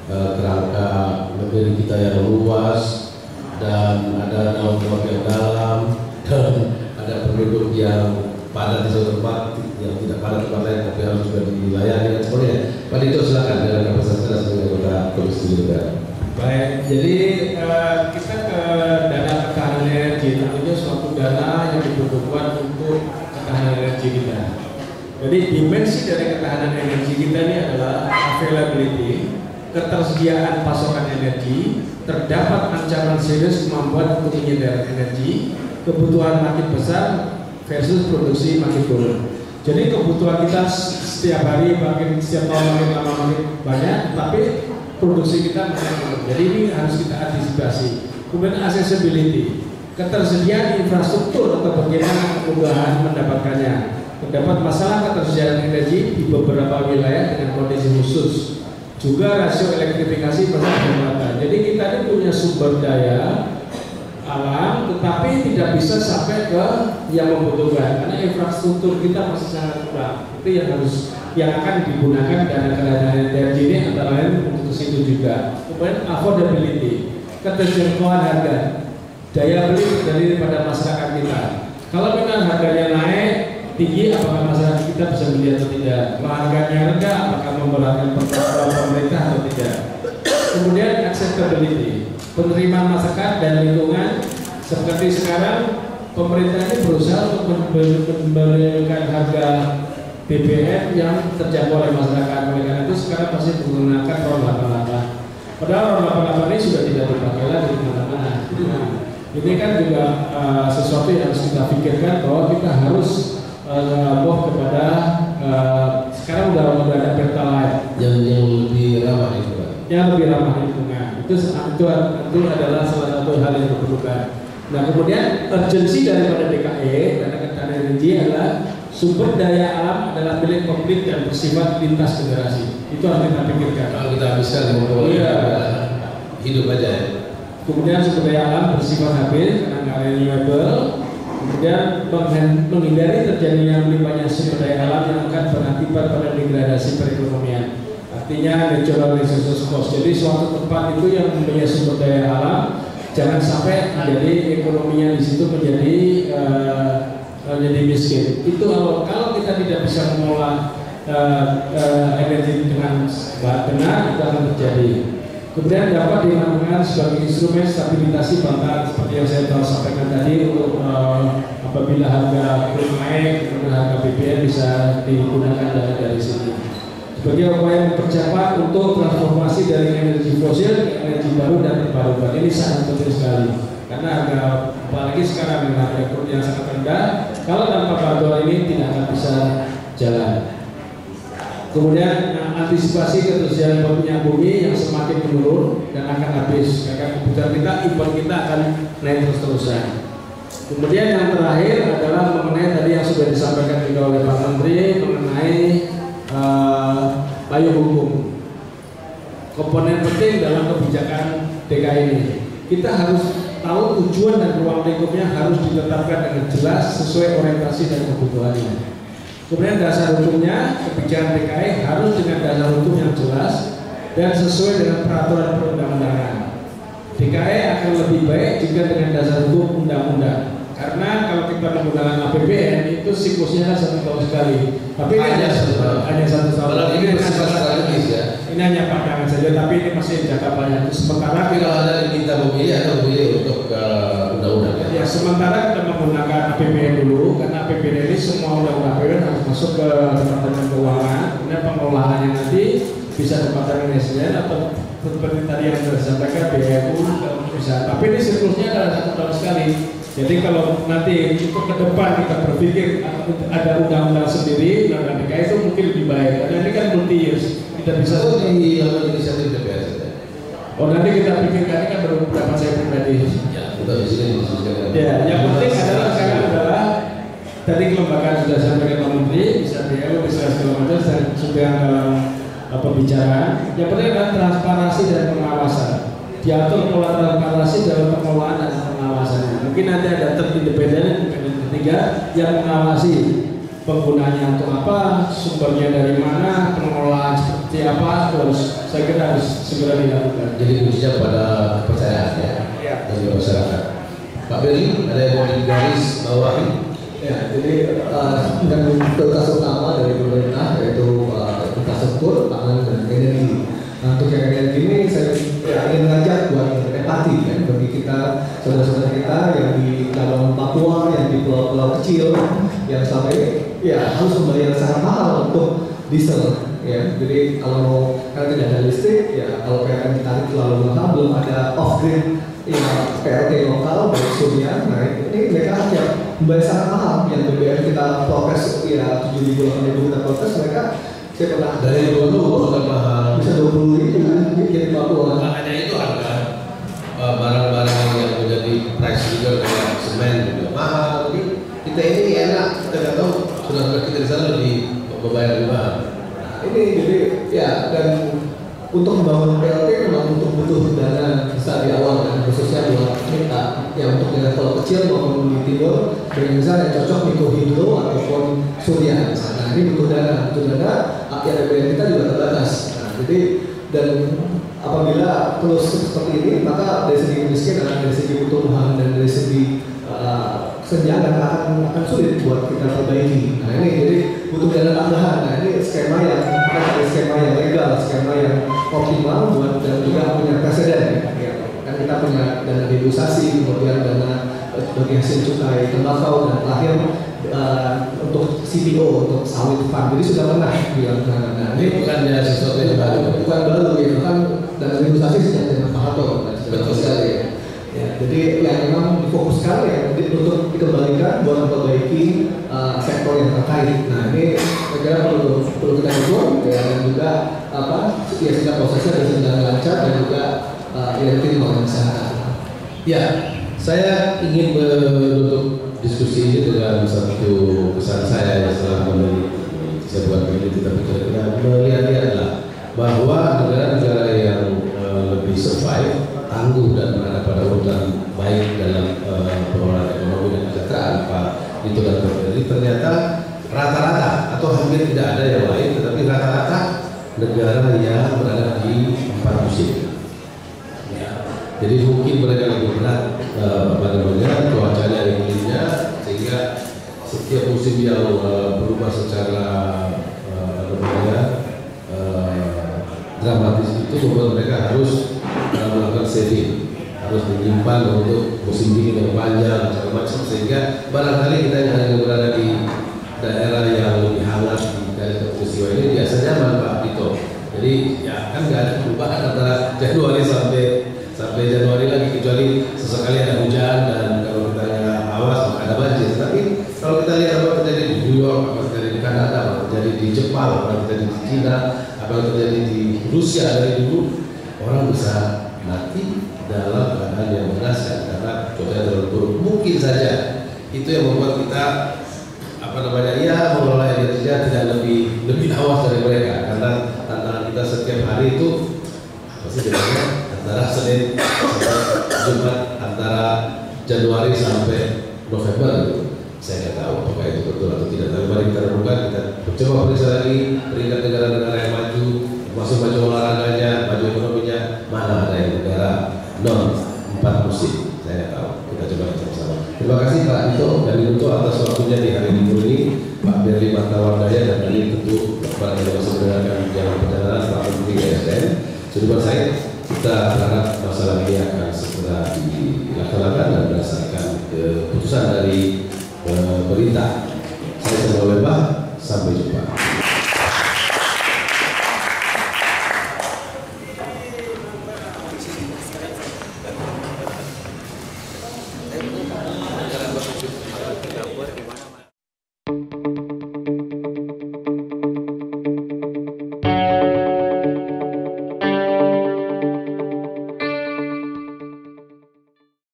kerangka negeri kita yang luas dan ada laut-laut yang dalam dan ada penduduk yang padat di suatu tempat yang tidak padat tempat lain tapi harus juga dilayani dan sebagainya. Pak Dito silakan dengan kapasitas kita sebagai anggota Komisi Juga. Baik, jadi kita ke dana ketahanan energi tentunya suatu dana yang dibutuhkan untuk ketahanan energi kita. Jadi dimensi dari ketahanan energi kita ini adalah availability, ketersediaan pasokan energi, terdapat ancaman serius kemampuan untuk menyediakan energi, kebutuhan makin besar versus produksi makin turun. Jadi kebutuhan kita setiap hari setiap tahun makin lama makin banyak, tapi produksi kita makin turun. Jadi ini harus kita antisipasi. Kemudian accessibility, ketersediaan infrastruktur atau bagaimana kemudahan mendapatkannya. Terdapat masalah ketersediaan energi di beberapa wilayah dengan kondisi khusus. Juga rasio elektrifikasi masih bermata. Jadi kita ini punya sumber daya alam, tetapi tidak bisa sampai ke yang membutuhkan karena infrastruktur kita masih sangat kurang. Itu yang akan digunakan dana ketahanan energi ini antara lain untuk situ juga. Kemudian affordability, keterjangkauan harga, daya beli dari pada masyarakat kita. Kalau memang harganya naik tinggi, apakah masyarakat kita bisa beli atau tidak? Kalau harganya rendah, apakah memberatkan pemerintah atau tidak? Kemudian acceptability, penerimaan masyarakat dan lingkungan. Seperti sekarang pemerintah ini berusaha untuk memberikan harga BBM yang terjangkau oleh masyarakat. Oleh karena itu sekarang pasti menggunakan RON 88. Padahal RON 88 ini sudah tidak dipakai lagi di mana-mana. Ini kan juga sesuatu yang harus kita pikirkan bahwa kita harus kepada sekarang udah ada pertalite yang lebih ramah lingkungan. Yang lebih ramah lingkungan. Itu adalah salah satu hal yang diperlukan. Nah kemudian urgensi daripada DKE dana ketahanan energi adalah sumber daya alam adalah milik publik dan bersifat lintas generasi. Itu harus kita pikirkan. Kalau kita habiskan hidup aja ya. Kemudian sumber daya alam bersifat habis karena nggak renewable. Kemudian menghindari terjadinya melimpahnya sumber daya alam yang akan berakibat pada degradasi perekonomian. Artinya natural resources cost. Jadi suatu tempat itu yang mempunyai sumber daya alam jangan sampai menjadi ekonominya di situ menjadi miskin. Itu kalau kita tidak bisa mengolah energi dengan benar, itu akan terjadi. Kemudian dapat dilakukan sebagai instrumen stabilisasi pasar seperti yang saya telah sampaikan tadi untuk apabila harga naik, kemudian harga BBM bisa digunakan dari sini. Sebagai upaya mempercepat untuk transformasi dari energi fosil ke energi baru dan terbarukan. Ini sangat penting sekali karena harga apalagi sekarang dengan harga crude yang sangat rendah, kalau tanpa bantuan ini tidak akan bisa jalan. Kemudian mengantisipasi ketersediaan minyak bumi yang semakin menurun dan akan habis. Karena kebutuhan kita, impor kita akan naik terus-terusan. Kemudian yang terakhir adalah mengenai tadi yang sudah disampaikan juga oleh Pak Menteri mengenai payung-hukum. Komponen penting dalam kebijakan DKI ini. Kita harus tahu tujuan dan ruang lingkupnya harus ditetapkan dengan jelas sesuai orientasi dan kebutuhannya. Kemudian dasar hukumnya, kebijakan DKI harus dengan dasar hukum yang jelas dan sesuai dengan peraturan perundang-undangan. DKI akan lebih baik jika dengan dasar hukum undang-undang. Karena kalau kita menggunakan APBN itu siklusnya 1 tahun sekali. Tapi hanya satu tahun. Ini bersifat strategis ya. Ini hanya pandangan saja, tapi ini masih jangka panjang. Sementara Tapi kalau ada diminta memilih atau memilih untuk undang-undang ya, sementara kita menggunakan APBN dulu, karena APBN ini semua undang-undang APBN harus masuk ke Departemen Keuangan. Kemudian pengelolaannya nanti bisa Departemen SDM atau seperti tadi yang sudah disampaikan BMU bisa. Tapi ini siklusnya adalah 1 tahun sekali. Jadi kalau nanti untuk ke depan kita berpikir ada undang-undang sendiri, undang-undang DKI itu mungkin lebih baik. Karena ini kan multi years, kita bisa dilakukan inisiatif DPR saja. Oh nanti kita pikirkan, ini kan baru pendapat saya pribadi. Ya, kita di sini diskusikan. Ya, yang penting adalah sekarang adalah tadi kelembagaan sudah sampaikan Pak Menteri, bisa DLO, bisa segala macam, sudah dalam pembicaraan. Yang penting adalah transparansi dan pengawasan. Diatur pola transparansi dalam pengelolaan dan pengawasan. Mungkin nanti ada third independen ketiga yang mengawasi penggunanya untuk apa, sumbernya dari mana, pengelolaan seperti apa, terus saya kira harus segera dilakukan. Jadi kuncinya pada kepercayaan ya, dari masyarakat. Pak Beri, ada yang mau digaris bawahi? Ya, jadi dan prioritas utama dari pemerintah yaitu infrastruktur, pangan dan energi. Nah, untuk yang energi ini saya ingin mengajak buat empati kan bagi kita saudara-saudara kita yang di dalam Papua, yang di pulau-pulau kecil, yang sampai ini ya harus membayar sangat mahal untuk diesel. Ya, jadi kalau karena tidak ada listrik, ya kalau PLN ditarik terlalu mahal, belum ada off grid ya PLT lokal baik surya. Nah ini mereka hanya membayar sangat mahal. Yang BBM kita protes ya 7.000 8.000 kita protes, mereka saya pernah dari dulu sudah mahal bisa 20.000 jadi Papua. Makanya itu harga barang-barang yang menjadi price leader kayak semen juga mahal. Jadi kita ini enak, kita nggak tahu sudah kita di sana lebih membayar lebih mahal. Ini jadi ya dan untuk membangun PLT memang untuk butuh dana besar di awal dan khususnya buat kita yang untuk di level kecil maupun di timur dengan misalnya cocok mikrohidro ataupun surya. Nah ini butuh dana APBN kita juga terbatas. Nah, jadi dan apabila terus seperti ini maka dari segi kemiskinan, dari segi pertumbuhan dan dari segi kesenjangan akan sulit buat kita perbaiki. Nah ini jadi butuh dana tambahan. Nah ini skema yang legal, skema yang optimal buat dan juga punya presiden. Ya. Kan kita punya dana deduksi, kemudian dana bagi hasil cukai tembakau dan terakhir untuk CPO, untuk sawit farm. Jadi sudah pernah dilakukan. Nah ini bukan sesuatu yang baru, bukan baru ya. Kan dana deduksi sejak zaman Pak Harto. Betul sekali. Ya. Ya, jadi yang memang difokuskan ya untuk dikembalikan buat memperbaiki sektor yang terkait. Nah ini saya kira perlu kita dukung ya, dan juga ya sehingga prosesnya bisa berjalan lancar dan juga yakin oleh masyarakat. Ya, saya ingin menutup diskusi ini dengan satu pesan saya yang setelah saya buat peneliti tapi kira-kira melihat-lihatlah bahwa negara-negara yang lebih survive, tangguh dan berada pada urutan baik dalam pengelolaan ekonomi dan kesejahteraan Pak Dito dan Pak Beri, ternyata rata-rata atau hampir tidak ada yang lain, tetapi rata-rata negara yang berada di 4 musim. Ya. Jadi mungkin mereka lebih berat cuacanya, iklimnya, sehingga setiap musim yang berubah secara dramatis itu membuat mereka harus melakukan saving, harus menyimpan untuk musim dingin yang panjang segala macam, sehingga barangkali kita yang hanya berada di daerah yang lebih hangat dari peristiwa ini biasa nyaman Pak Dito. Jadi ya kan nggak ada perubahan antara Januari sampai Januari lagi, kecuali sesekali ada hujan dan kalau kita awas maka ada banjir. Tapi kalau kita lihat apa terjadi di New York, apa terjadi di Kanada, apa terjadi di Jepang, apa terjadi di China, apa yang terjadi di Rusia dari dulu, orang bisa mati dalam keadaan yang mengenaskan karena cuaca terlalu buruk. Mungkin saja itu yang membuat kita mengelola energi tidak lebih awas dari mereka, karena tantangan kita setiap hari itu antara Senin sampai Jumat, antara Januari sampai November gitu. Saya nggak tahu apakah itu betul atau tidak, tapi mari kita renungkan, kita coba periksa lagi peringkat negara-negara yang maju, termasuk maju olahraganya, maju ekonominya, mana ada yang negara non 4 musim. Saya nggak tahu, kita coba sama-sama. Terima kasih Pak Dito dan Dito atas waktunya di hari Minggu ini, Pak Berli Martawardaya, dan tadi tentu Pak yang masih mendengarkan jalan perjalanan Pak Menteri ESDM. Sudah saya, kita berharap masalah ini akan segera dilaksanakan dan berdasarkan keputusan dari pemerintah. Saya Samuel Lembah, sampai jumpa.